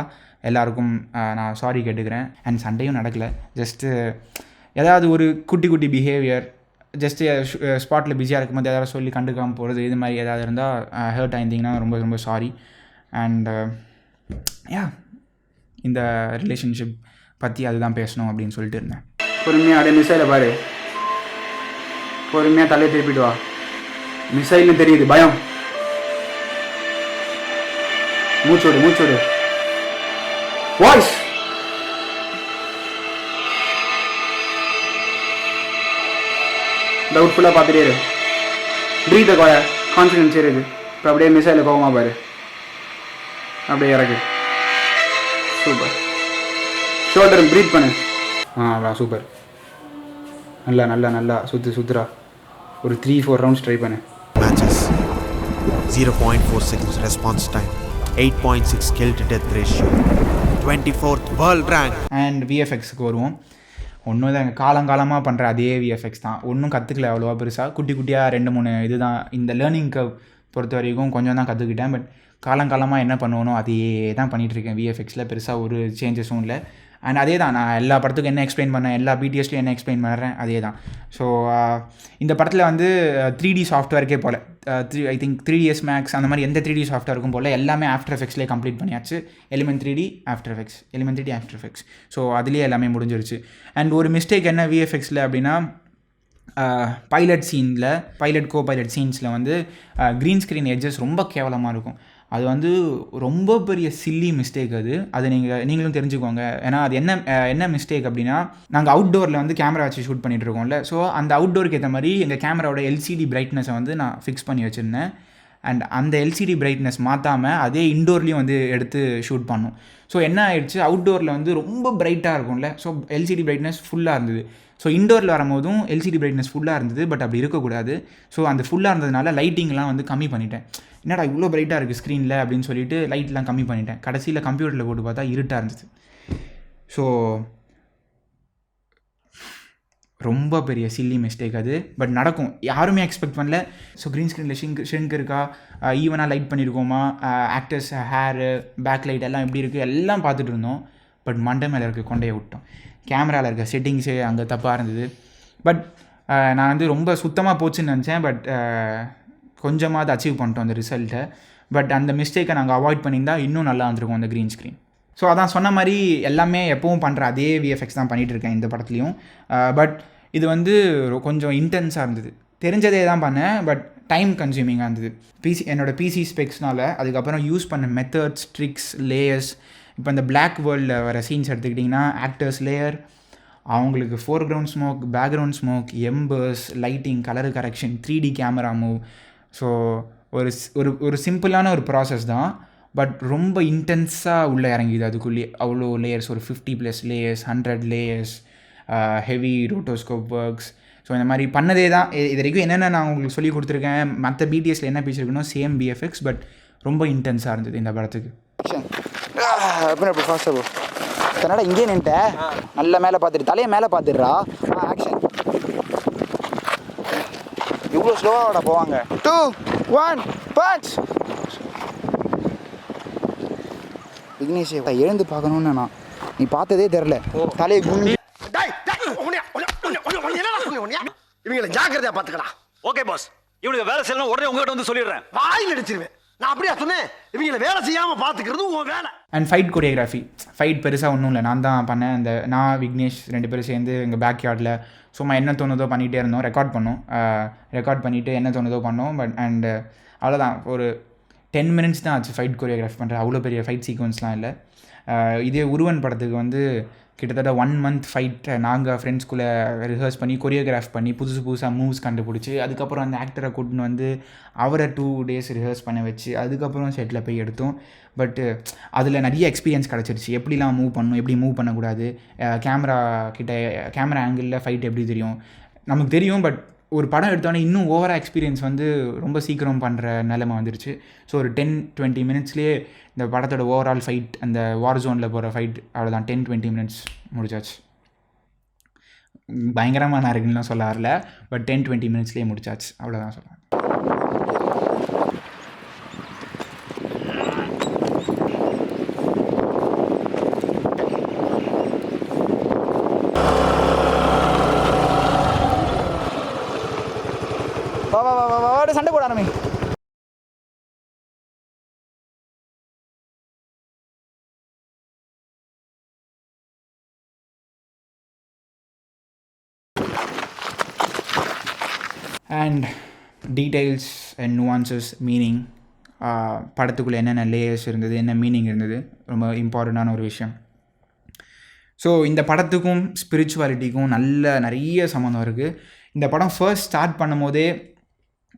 எல்லாருக்கும் நான் சாரி கேட்டுக்கிறேன். அண்ட் சண்டையும் நடக்கலை, ஜஸ்ட்டு ஏதாவது ஒரு குட்டி குட்டி பிஹேவியர், ஜஸ்ட்டு ஸ்பாட்டில் பிஸியாக இருக்கும்போது ஏதாவது சொல்லி கண்டுக்காமல் போகிறது, இது மாதிரி ஏதாவது இருந்தால் ஹர்ட் ஆயிருந்தீங்கன்னா ரொம்ப ரொம்ப சாரி. அண்ட் இந்த ரிலேஷன்ஷிப் பற்றி அதுதான் பேசணும் அப்படின்னு சொல்லிட்டு இருந்தேன். பொறுமையாக அப்படியே மிசைலை பாரு, பொறுமையாக தலையை திருப்பிட்டு வா. மிசைல்னு தெரியுது, பயம். மூச்சோடு வாய்ஸ். டவுட்ஃபுல்லாக பார்த்துட்டே இரு. ப்ரீத்தை கான்ஃபிடன்ஸ் இருக்குது. இப்போ அப்படியே மிசைலில் கோவமாக பாரு, அப்படியே இறக்கு. சூப்பர். ஷோல்டர் ப்ரீத் பண்ணு. சூப்பர். நல்லா சுற்றுறா. ஒரு 3-4 ரவுண்ட்ஸ் ட்ரை பண்ணு. Matches 0.46 response time, 8.6 kill to death ratio, 24th world rank. And விஎஃப்எக்ஸுக்கு வருவோம். ஒன்றும் தான் எங்கள் காலங்காலமாக பண்ணுற அதே விஎஃப்எக்ஸ் தான். ஒன்றும் கற்றுக்கல அவ்வளோவா பெருசாக, குட்டியாக 2-3 இது தான். இந்த லேர்னிங் கர்வ் பொறுத்த வரைக்கும் கொஞ்சம் தான் கற்றுக்கிட்டேன். பட் காலங்காலமாக என்ன பண்ணுவோனோ அதே தான் பண்ணிகிட்ருக்கேன் விஎஃப்எக்ஸில். பெருசாக ஒரு சேஞ்சஸும் இல்லை. அண்ட் அதே தான், நான் எல்லா படத்துக்கும் என்ன எக்ஸ்பிளைன் பண்ணேன், எல்லா பிடிஎஸ்லையும் என்ன எக்ஸ்பிளைன் பண்ணுறேன், அதே தான். ஸோ இந்த படத்தில் வந்து 3D சாஃப்ட்வேருக்கே pole, I think 3ds Max அந்த மாதிரி எந்த 3D சாஃப்ட்வேருக்கும் போல் எல்லாமே ஆஃப்டர் எஃபெக்ட்ஸ்லேயே கம்ப்ளீட் பண்ணியாச்சு. Element 3D after effects. So அதுலேயே எல்லாமே முடிஞ்சிருச்சு. அண்ட் ஒரு மிஸ்டேக் என்ன விஎஃப்எக்ஸில் அப்படின்னா, பைலட் கோ-பைலட் சீன்ஸில் வந்து க்ரீன் ஸ்க்ரீன் எட்ஜஸ் ரொம்ப கேவலமாக இருக்கும். அது வந்து ரொம்ப பெரிய சில்லி மிஸ்டேக். அது நீங்களும் தெரிஞ்சுக்கோங்க. ஏன்னா அது என்ன மிஸ்டேக் அப்படின்னா, நாங்கள் அவுட்டோரில் வந்து கேமரா வச்சு ஷூட் பண்ணிகிட்டு இருக்கோம்ல. ஸோ அந்த அவுட்டோருக்கு ஏற்ற மாதிரி எங்கள் கேமராவோட எல்சிடி பிரைட்னஸை வந்து நான் ஃபிக்ஸ் பண்ணி வச்சுருந்தேன். அண்ட் அந்த எல்சிடி பிரைட்னஸ் மாற்றாமல் அதே இன்டோர்லேயும் வந்து எடுத்து ஷூட் பண்ணோம். ஸோ என்ன ஆயிடுச்சு, அவுட்டோரில் வந்து ரொம்ப பிரைட்டாக இருக்கும்ல, ஸோ எல்சிடி பிரைட்னஸ் ஃபுல்லாக இருந்தது. ஸோ இண்டோரில் வரும்போதும் எல்சிடி பிரைட்னஸ் ஃபுல்லாக இருந்தது. பட் அப்படி இருக்கக்கூடாது. ஸோ அந்த ஃபுல்லாக இருந்ததுனால லைட்டிங்லாம் வந்து கம்மி பண்ணிட்டேன். என்னடா இவ்வளோ பிரைட்டாக இருக்குது ஸ்க்ரீனில் அப்படின்னு சொல்லிட்டு லைட்லாம் கம்மி பண்ணிட்டேன். கடைசியில் கம்ப்யூட்டரில் போட்டு பார்த்தா இருட்டாக இருந்தது. ஸோ ரொம்ப பெரிய சில்லி மிஸ்டேக் அது. பட் நடக்கும், யாருமே எக்ஸ்பெக்ட் பண்ணல. ஸோ க்ரீன் ஸ்க்ரீனில் ஷிங்க் இருக்கா, ஈவனாக லைட் பண்ணியிருக்கோமா, ஆக்டர்ஸ் ஹேரு, பேக் லைட் எல்லாம் எப்படி இருக்குது எல்லாம் பார்த்துட்டு இருந்தோம். பட் மண்டை மேலே இருக்க கொண்டையை விட்டோம். கேமராவில் இருக்க செட்டிங்ஸு அங்கே தப்பாக இருந்தது. பட் நான் வந்து ரொம்ப சுத்தமாக போச்சுன்னு நினச்சேன். பட் கொஞ்சமாக அதை அச்சீவ் பண்ணிட்டோம் அந்த ரிசல்ட்டை. பட் அந்த மிஸ்டேக்கை நாங்கள் அவாய்ட் பண்ணியிருந்தால் இன்னும் நல்லா வந்துருக்கும் அந்த க்ரீன் ஸ்க்ரீன். ஸோ அதான் சொன்ன மாதிரி எல்லாமே எப்பவும் பண்ணுற அதே விஎஃப்எக்ஸ் தான் பண்ணிகிட்ருக்கேன் இந்த படத்துலையும். பட் இது வந்து கொஞ்சம் இன்டென்ஸாக இருந்தது. தெரிஞ்சதே தான் பண்ணேன், பட் டைம் கன்சியூமிங்காக இருந்தது. என்னோடய பிசி ஸ்பெக்ஸ்னால். அதுக்கப்புறம் யூஸ் பண்ண மெத்தட்ஸ், ட்ரிக்ஸ், லேயர்ஸ். இப்போ இந்த பிளாக் வேர்ல்டில் வர சீன்ஸ் எடுத்துக்கிட்டிங்கன்னா, ஆக்டர்ஸ் லேயர், அவங்களுக்கு foreground smoke, background smoke, embers, lighting, colour correction, 3D camera move. So ஒரு சிம்பிளான ஒரு ப்ராசஸ் தான். பட் ரொம்ப இன்டென்ஸாக உள்ளே இறங்கிது அதுக்குள்ளேயே. அவ்வளோ லேயர்ஸ், ஒரு 50+ layers, 100 layers, heavy rotoscope works. So இந்த மாதிரி பண்ணதே தான் இது வரைக்கும். என்னென்ன நான் உங்களுக்கு சொல்லி கொடுத்துருக்கேன், மற்ற பிடிஎஸில் என்ன பேசியிருக்கணும், சேம் பிஎஃப்எக்ஸ். பட் ரொம்ப இன்டென்ஸாக இருந்தது இந்த படத்துக்கு. ஃபாஸ்ட்டாக கன்னடா இங்கே நின்ட்டேன். நல்ல மேலே பார்த்துட்டு தலையை மேலே பார்த்துடுறா. ஆக்ஷன். இவ்வளோ ஸ்லோவாக போவாங்க. 2, 1 பஞ்ச். விக்னேஷ் எழுந்து பார்க்கணுன்னு நான், நீ பார்த்ததே தெரில. தலையை குனிஞ்சு இவங்களை ஜாக்கிரதையா பார்த்துக்கலாம். ஓகே பாஸ், இவனுக்கு வேலை செய்யணும் உடனே உங்ககிட்ட வந்து சொல்லிடுறேன். வாயில் அடிச்சிருவேன். நான் அப்படியே சொன்னேன், இவங்களை வேலை செய்யாமல் பார்த்துக்கிறது உன் வேலை. அண்ட் ஃபைட் கொரியோகிராஃபி, ஃபைட் பெருசாக ஒன்றும் இல்லை, நான் தான் பண்ணேன். அந்த நான் விக்னேஷ் 2 பேரும் சேர்ந்து எங்கள் பேக் யார்டில் சும்மா என்ன தோணுதோ பண்ணிகிட்டே இருந்தோம். ரெக்கார்ட் பண்ணிவிட்டு என்ன தோணுதோ பண்ணோம். அண்டு அவ்வளோதான். ஒரு 10 minutes தான் ஆச்சு ஃபைட் கொரியோகிராஃபி பண்ணுறது. அவ்வளோ பெரிய ஃபைட் சீக்வன்ஸ்லாம் இல்லை. இதே உருவன் படத்துக்கு வந்து கிட்டத்தட்ட 1 month ஃபைட்டை நாங்கள் ஃப்ரெண்ட்ஸ்குள்ளே ரிஹர்ஸ் பண்ணி கொரியோகிராஃப் பண்ணி புதுசாக மூவ்ஸ் கண்டுபிடிச்சி அதுக்கப்புறம் அந்த ஆக்டரை கூட்டின்னு வந்து அவரை 2 days ரிஹர்ஸ் பண்ண வச்சு அதுக்கப்புறம் செட்டில் போய் எடுத்தோம். பட்டு அதில் நிறைய எக்ஸ்பீரியன்ஸ் கிடச்சிருச்சு. எப்படிலாம் மூவ் பண்ணணும், எப்படி மூவ் பண்ணக்கூடாது, கேமரா ஆங்கிளில் ஃபைட் எப்படி தெரியும் நமக்கு தெரியும். பட் ஒரு படம் எடுத்தோன்னே இன்னும் ஓவராக எக்ஸ்பீரியன்ஸ் வந்து ரொம்ப சீக்கிரம் பண்ணுற நிலைமை வந்துருச்சு. ஸோ ஒரு 10-20 minutesலேயே இந்த படத்தோட ஓவரால் ஃபைட், அந்த வார் ஜோனில் போகிற ஃபைட் அவ்வளோதான். 10-20 minutes முடிச்சாச்சு. பயங்கரமாக நான் இருக்குன்னு சொல்ல வரல, பட் 10-20 minutesலேயே முடிச்சாச்சு, அவ்வளோதான் சொல்லுவேன். சண்டை போடாமே. And details and nuances, meaning, படத்துக்குள்ளே என்னென்ன லேயர்ஸ் இருந்தது, என்ன மீனிங் இருந்தது, ரொம்ப இம்பார்ட்டண்ட்டான ஒரு விஷயம். ஸோ இந்த படத்துக்கும் ஸ்பிரிச்சுவாலிட்டிக்கும் நிறைய சம்மந்தம் இருக்குது. இந்த படம் ஃபர்ஸ்ட் ஸ்டார்ட் பண்ணும் போதே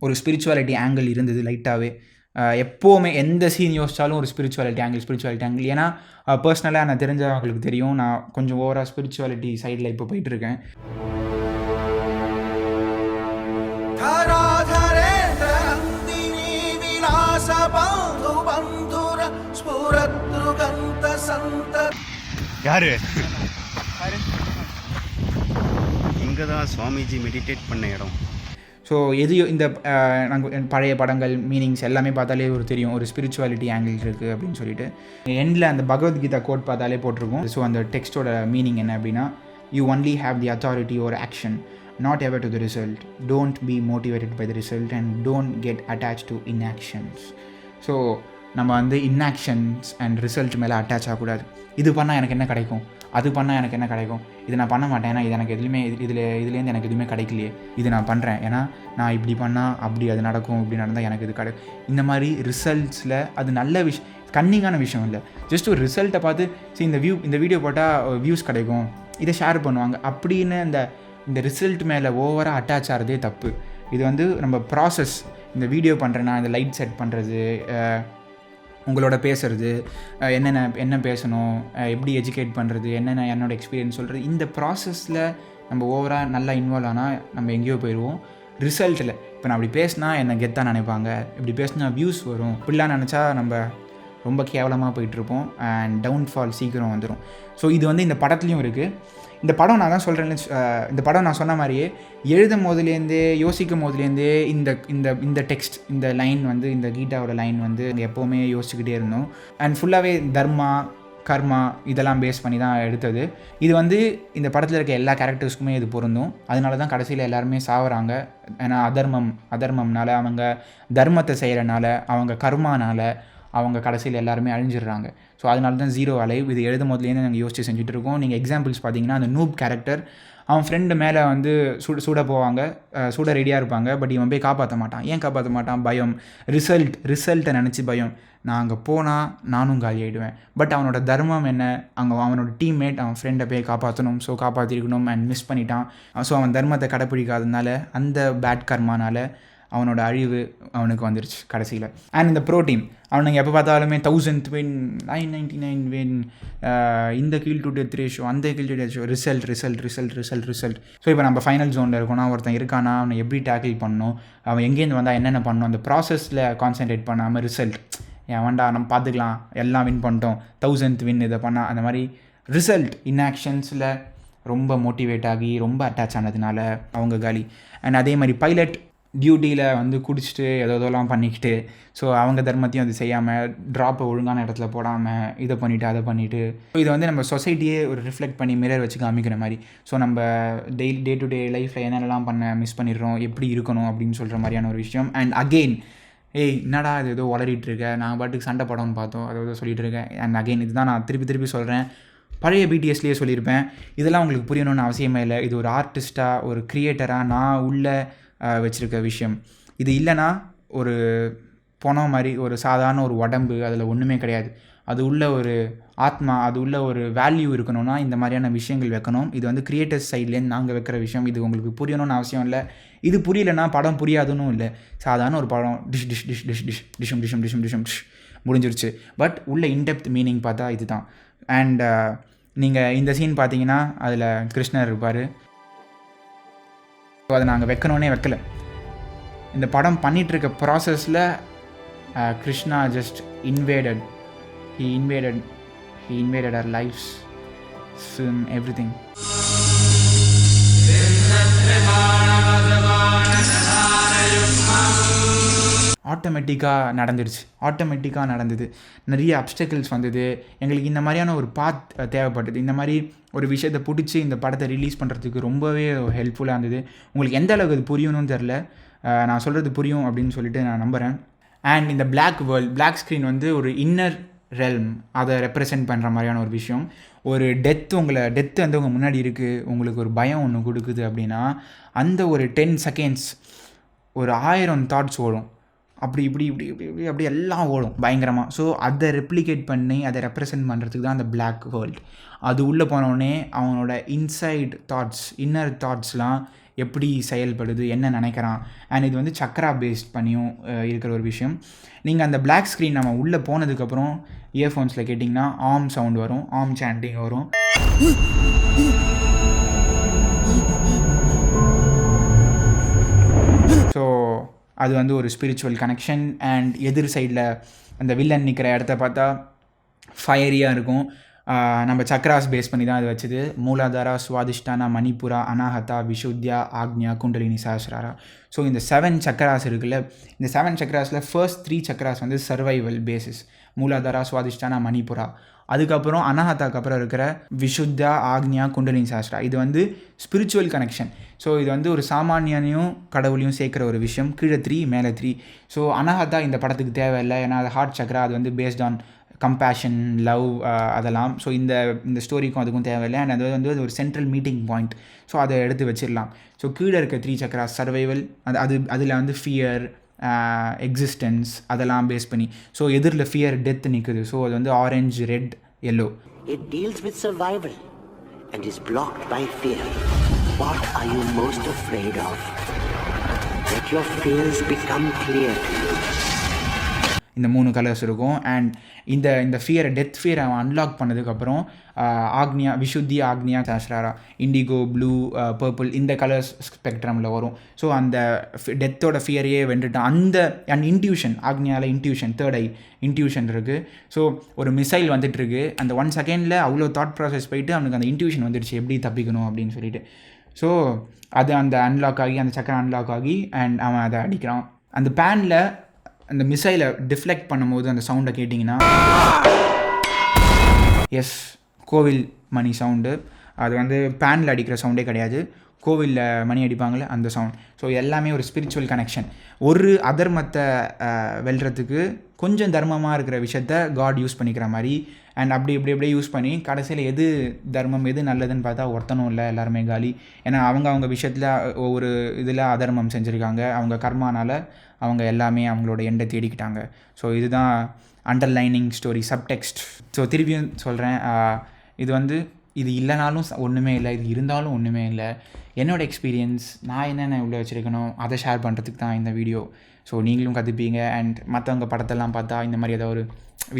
ஒரு ஸ்பிரிச்சுவாலிட்டி ஆங்கிள் இருந்தது லைட்டாகவே. எப்போவுமே எந்த சீன் யோசித்தாலும் ஒரு ஸ்பிரிச்சுவாலிட்டி ஆங்கிள். ஏன்னா பர்சனலாக நான் தெரிஞ்சவங்களுக்கு தெரியும், நான் கொஞ்சம் ஓவராக ஸ்பிரிச்சுவாலிட்டி சைடில் இப்போ போயிட்டுருக்கேன். யாரு இங்கே தான் சுவாமிஜி மெடிடேட் பண்ண இடம். ஸோ இந்த நாங்கள் பழைய படங்கள் மீனிங்ஸ் எல்லாமே பார்த்தாலே ஒரு தெரியும், ஒரு ஸ்பிரிச்சுவாலிட்டி ஆங்கிள் இருக்குது அப்படின்னு சொல்லிட்டு. எண்டில் அந்த பகவத்கீதா கோட் பார்த்தாலே போட்டிருக்கோம். ஸோ அந்த டெக்ஸ்ட்டோட மீனிங் என்ன அப்படின்னா, you only have the authority over action, not ever to the result. Don't be motivated by the result and don't get attached to inactions. So நம்ம வந்து இன்ஆக்ஷன்ஸ் அண்ட் ரிசல்ட் மேலே அட்டாச் ஆகக்கூடாது. இது பண்ணால் எனக்கு என்ன கிடைக்கும், அது பண்ணால் எனக்கு என்ன கிடைக்கும், இது நான் பண்ண மாட்டேன், ஏன்னா இது எனக்கு எதுவுமே இதுலேருந்து எனக்கு எதுவுமே கிடைக்கலையே, இது நான் பண்ணுறேன், ஏன்னா நான் இப்படி பண்ணால் அப்படி அது நடக்கும், இப்படி நடந்தால் எனக்கு இது கிடைக்கும். இந்த மாதிரி ரிசல்ட்ஸில் அது நல்ல விஷயம், கன்னிங்கான விஷயம் இல்லை. ஜஸ்ட் ஒரு ரிசல்ட்டை பார்த்து சரி இந்த வீடியோ போட்டால் வியூஸ் கிடைக்கும், இதை ஷேர் பண்ணுவாங்க அப்படின்னு இந்த ரிசல்ட் மேலே ஓவராக அட்டாச் ஆகிறதே தப்பு. இது வந்து நம்ம ப்ராசஸ், இந்த வீடியோ பண்ணுறேன்னா இந்த லைட் செட் பண்ணுறது, உங்களோட பேசுகிறது, என்ன பேசணும், எப்படி எஜுகேட் பண்ணுறது, என்னோடய எக்ஸ்பீரியன்ஸ் சொல்கிறது, இந்த ப்ராசஸில் நம்ம ஓவராக நல்லா இன்வால்வ் ஆனால் நம்ம எங்கேயோ போயிடுவோம். ரிசல்ட்டில் இப்போ நான் அப்படி பேசினா என்னை கெத்தாக நினைப்பாங்க, இப்படி பேசினா வியூஸ் வரும், இப்படிலாம் நினச்சா நம்ம ரொம்ப கேவலமாக போயிட்டுருப்போம் அண்ட் டவுன்ஃபால் சீக்கிரம் வந்துடும். ஸோ இது வந்து இந்த படத்துலையும் இருக்குது. இந்த படம் நான் தான் சொல்கிறேன், இந்த படம் நான் சொன்ன மாதிரியே எழுதும் போதுலேருந்தே யோசிக்கும் போதுலேருந்தே இந்த டெக்ஸ்ட், இந்த லைன் வந்து, இந்த கீதாவோட லைன் வந்து எப்போவுமே யோசிச்சுக்கிட்டே இருந்தோம். அண்ட் ஃபுல்லாகவே தர்மா, கர்மா இதெல்லாம் பேஸ் பண்ணி தான் எடுத்தது. இது வந்து இந்த படத்தில் இருக்க எல்லா கேரக்டர்ஸ்க்குமே இது பொருந்தும். அதனால தான் கடைசியில் எல்லாருமே சாவறாங்க. ஏன்னா அதர்மம்னால, அவங்க தர்மத்தை செய்கிறனால, அவங்க கர்மானால அவங்க கடைசியில் எல்லாருமே அழிஞ்சிடுறாங்க. ஸோ அதனால தான் ஜீரோ அலைவ் இது எழுதும் போதுலேருந்து நாங்கள் யோசிச்சு செஞ்சுட்டு இருக்கோம். நீங்கள் எக்ஸாம்பிள்ஸ் பார்த்தீங்கன்னா, அந்த நூப் கேரக்டர் அவன் ஃப்ரெண்டு மேலே வந்து சுட போவாங்க, சுட ரெடியாக இருப்பாங்க, பட் இவன் போய் காப்பாற்ற மாட்டான். ஏன் காப்பாற்ற மாட்டான்? பயம், ரிசல்ட்டை நினச்சி பயம். நான் அங்கே போனால் நானும் காலி ஆகிடுவேன். பட் அவனோட தர்மம் என்ன, அவனோட டீம்மேட் அவன் ஃப்ரெண்டை போய் காப்பாற்றணும், ஸோ காப்பாற்றிருக்கணும், அண்ட் மிஸ் பண்ணிட்டான். ஸோ அவன் தர்மத்தை கடைப்பிடிக்காததுனால அந்த பேட் கர்மானால் அவனோட அழிவு அவனுக்கு வந்துருச்சு கடைசியில். அண்ட் இந்த ப்ரோ டீம் அவனுங்க எப்போ பார்த்தாலுமே 1000th வின், 999 வின், இந்த கில் டு டெத் ரேஷியோ, அந்த kill to death ratio, result. So இப்போ நம்ம ஃபைனல் ஜோனில் இருக்கோம்னா, ஒருத்தன் இருக்கானா, அவனை எப்படி டேக்கிள் பண்ணணும், அவன் எங்கேருந்து வந்தால் என்னென்ன பண்ணணும், அந்த ப்ராசஸில் கான்சென்ட்ரேட் பண்ணாமல் ரிசல்ட் வேண்டா நம்ம பார்த்துக்கலாம், எல்லாம் வின் பண்ணிட்டோம், 1000th வின் இதை பண்ணால், அந்த மாதிரி ரிசல்ட் இன்ஆக்ஷன்ஸில் ரொம்ப மோட்டிவேட் ஆகி ரொம்ப அட்டாச் ஆனதுனால அவங்க காலி. அண்ட் அதே மாதிரி பைலட் டியூட்டியில் வந்து குடிச்சிட்டு எதோலாம் பண்ணிக்கிட்டு, ஸோ அவங்க தர்மத்தையும் அது செய்யாமல், ட்ராப்பை ஒழுங்கான இடத்துல போடாமல், இதை பண்ணிவிட்டு அதை பண்ணிவிட்டு, இது வந்து நம்ம சொசைட்டியே ஒரு ரிஃப்ளெக்ட் பண்ணி மிரர் வச்சு காமிக்கிற மாதிரி. ஸோ நம்ம டே டு டே லைஃப்பில் என்னென்னலாம் மிஸ் பண்ணிடுறோம், எப்படி இருக்கணும் அப்படின்னு சொல்கிற மாதிரியான ஒரு விஷயம். அண்ட் அகெயின் ஏய் என்னடா இது ஏதோ உளறிட்டு இருக்க, நாங்கள் பாட்டுக்கு சண்டை படம்னு பார்த்தோம், அதை ஏதோ சொல்லிட்டு இருக்கேன். அண்ட் அகைன் இதுதான் நான் திருப்பி சொல்கிறேன், பழைய பிடிஎஸ்லேயே சொல்லியிருப்பேன், இதெல்லாம் உங்களுக்கு புரியணும்னு அவசியமே இல்லை. இது ஒரு ஆர்டிஸ்ட்டாக ஒரு க்ரியேட்டராக நான் உள்ளே வச்சுருக்க விஷயம். இது இல்லைன்னா ஒரு பணம் மாதிரி ஒரு சாதாரண ஒரு உடம்பு, அதில் ஒன்றுமே கிடையாது. அது உள்ள ஒரு ஆத்மா, அது உள்ள ஒரு வேல்யூ இருக்கணும்னா இந்த மாதிரியான விஷயங்கள் வைக்கணும். இது வந்து கிரியேட்டர்ஸ் சைட்லேருந்து நாங்கள் வைக்கிற விஷயம். இது உங்களுக்கு புரியணும்னு அவசியம் இல்லை. இது புரியலைன்னா படம் புரியாதுன்னு இல்லை. சாதாரண ஒரு படம் டிஷம் முடிஞ்சிருச்சு. பட் உள்ள இன்டெப்த் மீனிங் பார்த்தா இதுதான். அண்ட் நீங்கள் இந்த சீன் பார்த்தீங்கன்னா அதில் கிருஷ்ணர் இருப்பார். அதை நாங்கள் வைக்கணுன்னே வைக்கல. இந்த படம் பண்ணிகிட்ருக்க ப்ராசஸில் Krishna just invaded our lives, film, everything. ஆட்டோமேட்டிக்காக நடந்தது. நிறைய அப்டக்கிள்ஸ் வந்தது. எங்களுக்கு இந்த மாதிரியான ஒரு பாத் தேவைப்பட்டது. இந்த மாதிரி ஒரு விஷயத்தை பிடிச்சி இந்த படத்தை ரிலீஸ் பண்ணுறதுக்கு ரொம்பவே ஹெல்ப்ஃபுல்லாக இருந்தது. உங்களுக்கு எந்த அளவுக்கு அது புரியணும்னு தெரில, நான் சொல்கிறது புரியும் அப்படின்னு சொல்லிட்டு நான் நம்புகிறேன். அண்ட் இந்த பிளாக் ஸ்க்ரீன் வந்து ஒரு இன்னர் ரெல்ம், அதை ரெப்ரசென்ட் பண்ணுற மாதிரியான ஒரு விஷயம். ஒரு டெத்து வந்து உங்கள் முன்னாடி இருக்குது, உங்களுக்கு ஒரு பயம் ஒன்று கொடுக்குது அப்படின்னா அந்த ஒரு 10 seconds ஒரு 1000 தாட்ஸ் ஓடும். அப்படி எல்லாம் ஓடும் பயங்கரமாக. ஸோ அதை ரெப்ளிகேட் பண்ணி அதை ரெப்ரசென்ட் பண்ணுறதுக்கு தான் அந்த பிளாக் வேர்ல்டு. அது உள்ளே போனோடனே அவனோட இன்னர் தாட்ஸ்லாம் எப்படி செயல்படுது, என்ன நினைக்கிறான். அண்ட் இது வந்து சக்ரா பேஸ்ட் பண்ணியும் இருக்கிற ஒரு விஷயம். நீங்கள் அந்த பிளாக் ஸ்க்ரீன் நம்ம உள்ளே போனதுக்கப்புறம் இயர்ஃபோன்ஸில் கேட்டிங்கன்னா ஆம் சவுண்ட் வரும், ஆம் சாண்டிங் வரும். ஸோ அது வந்து ஒரு ஸ்பிரிச்சுவல் கனெக்ஷன். அண்ட் எதிர் சைடில் அந்த வில்லன் நிற்கிற இடத்த பார்த்தா ஃபயரியாக இருக்கும். நம்ம சக்ராஸ் பேஸ் பண்ணி தான் அது வச்சுது. மூலாதாரா, சுவாதிஷ்டானா, மணிப்புரா, அனாஹதா, விஷுத்யா, ஆக்ஞா, குண்டலினி, சஹஸ்ராரா. ஸோ இந்த 7 சக்கராஸ் இருக்குல்ல, இந்த 7 சக்கராஸில் ஃபர்ஸ்ட் 3 சக்கராஸ் வந்து சர்வைவல் பேசிஸ். மூலாதாரா, சுவாதிஷ்டானா, மணிப்புரா. அதுக்கப்புறம் அனாஹதாக்கு அப்புறம் இருக்கிற விஷுத்தா, ஆக்ஞா, குண்டலினி, சஹஸ்ரா. இது வந்து ஸ்பிரிச்சுவல் கனெக்ஷன். ஸோ இது வந்து ஒரு சாமானியனையும் கடவுளையும் சேர்க்குற ஒரு விஷயம். கீழே 3 மேலே 3. ஸோ அனாஹதா இந்த படத்துக்கு தேவையில்லை, ஏன்னா அது ஹார்ட் சக்கரா, அது வந்து பேஸ்ட் ஆன் கம்பேஷன், லவ், அதெல்லாம். ஸோ இந்த ஸ்டோரிக்கும் அதுக்கும் தேவையில்லை. அண்ட் அது வந்து ஒரு சென்ட்ரல் மீட்டிங் பாயிண்ட். ஸோ அதை எடுத்து வச்சிடலாம். ஸோ கீழே இருக்க 3 சக்கரா சர்வைவல், அதில் வந்து ஃபியர், எக்ஸிஸ்டன்ஸ், அதெல்லாம் பேஸ் பண்ணி. ஸோ எதிரில் ஃபியர், டெத் நிற்குது. ஸோ அது வந்து orange, red, yellow. It deals with survival and is blocked by fear. What are you most afraid of? Let your fears become clear to you. இந்த 3 கலர்ஸ் இருக்கும். அண்ட் இந்த ஃபியரை, டெத் ஃபியரை அவன் அன்லாக் பண்ணதுக்கப்புறம் ஆக்னியா, விஷுத்தி, ஆக்னியா, சஹஸ்ராரா, இண்டிகோ, ப்ளூ, பர்பிள், இந்த கலர்ஸ் ஸ்பெக்ட்ரமில் வரும். ஸோ அந்த டெத்தோட ஃபியரையே வென்றுட்டான். அண்ட் இன்ட்யூஷன், ஆக்னியாவில் இன்ட்யூஷன், தேர்ட் ஐ இன்ட்யூஷன் இருக்குது. ஸோ ஒரு மிசைல் வந்துட்டுருக்கு. அந்த 1 செகண்டில் அவ்வளோ தாட் ப்ராசஸ் போயிட்டு அவனுக்கு அந்த இன்ட்யூஷன் வந்துடுச்சு எப்படி தப்பிக்கணும் அப்படின்னு சொல்லிட்டு. ஸோ அது அந்த அன்லாக் ஆகி, அந்த சக்கரம் அன்லாக் ஆகி, அண்ட் அவன் அதை அடிக்கிறான். அந்த பேனில் அந்த மிசைலை டிஃப்ளெக்ட் பண்ணும்போது அந்த சவுண்டை கேட்டிங்கன்னா எஸ், கோவில் மணி சவுண்டு. அது வந்து பேனில் அடிக்கிற சவுண்டே கிடையாது, கோவிலில் மணி அடிப்பாங்களே அந்த சவுண்ட். ஸோ எல்லாமே ஒரு ஸ்பிரிச்சுவல் கனெக்ஷன். ஒரு அதர்மத்தை வெல்றதுக்கு கொஞ்சம் தர்மமாக இருக்கிற விஷயத்த காட் யூஸ் பண்ணிக்கிற மாதிரி. அண்ட் அப்படியே யூஸ் பண்ணி கடைசியில் எது தர்மம், எது நல்லதுன்னு பார்த்தா ஒருத்தனும் இல்லை, எல்லாருமே காலி. ஏன்னா அவங்க விஷயத்தில் ஒவ்வொரு இதில் அதர்மம் செஞ்சுருக்காங்க. அவங்க கர்மானால் அவங்க எல்லாமே அவங்களோட எண்டை தேடிக்கிட்டாங்க. ஸோ இதுதான் அண்டர்லைனிங் ஸ்டோரி, சப்டெக்ஸ்ட். ஸோ திருப்பியும் சொல்கிறேன், இது இல்லைனாலும் ஒன்றுமே இல்லை, இது இருந்தாலும் ஒன்றுமே இல்லை. என்னோடய எக்ஸ்பீரியன்ஸ், நான் என்னென்ன உள்ளே வச்சுருக்கணும் அதை ஷேர் பண்ணுறதுக்கு தான் இந்த வீடியோ. ஸோ நீங்களும் கற்றுப்பீங்க. அண்ட் மற்றவங்க படத்தெல்லாம் பார்த்தா இந்த மாதிரி ஏதாவது ஒரு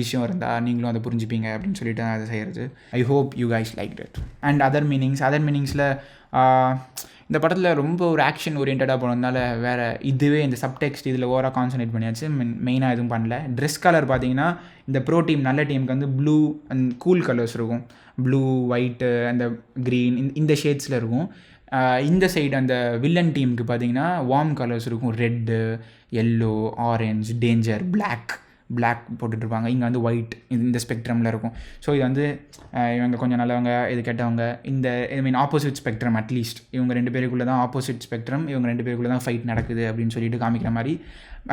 விஷயம் இருந்தால் நீங்களும் அதை புரிஞ்சுப்பீங்க அப்படின்னு சொல்லிட்டு அதை செய்கிறது. I hope you guys like it. And other மீனிங்ஸில் இந்த படத்தில் ரொம்ப ஒரு ஆக்ஷன் ஓரியன்டாக போனதுனால வேறு இதுவே இந்த சப்டெக்ஸ்ட் இதில் ஓவராக கான்சன்ட்ரேட் பண்ணியாச்சு. மெயினாக எதுவும் பண்ணல. ட்ரெஸ் கலர் பார்த்தீங்கன்னா இந்த ப்ரோ டீம், நல்ல டீமுக்கு வந்து ப்ளூ அண்ட் கூல் கலர்ஸ் இருக்கும். ப்ளூ, ஒயிட்டு, அந்த க்ரீன், இந்த ஷேட்ஸில் இருக்கும். இந்த சைடு அந்த வில்லன் டீமுக்கு பார்த்தீங்கன்னா வார்ம் கலர்ஸ் இருக்கும். Red, yellow, orange, danger, black, black போட்டுட்ருப்பாங்க, இங்கே வந்து ஒயிட் இந்த ஸ்பெக்ட்ரமில் இருக்கும். ஸோ இது வந்து இவங்க கொஞ்சம் நல்லவங்க, இது கெட்டவங்க, இந்த ஆப்போசிட் ஸ்பெக்ட்ரம், அட்லீஸ்ட் இவங்க 2 பேருக்குள்ளே தான் ஆப்போசிட் ஸ்பெக்ட்ரம், இவங்க 2 பேருக்குள்ளே தான் ஃபைட் நடக்குது அப்படின்னு சொல்லிட்டு காமிக்கிற மாதிரி.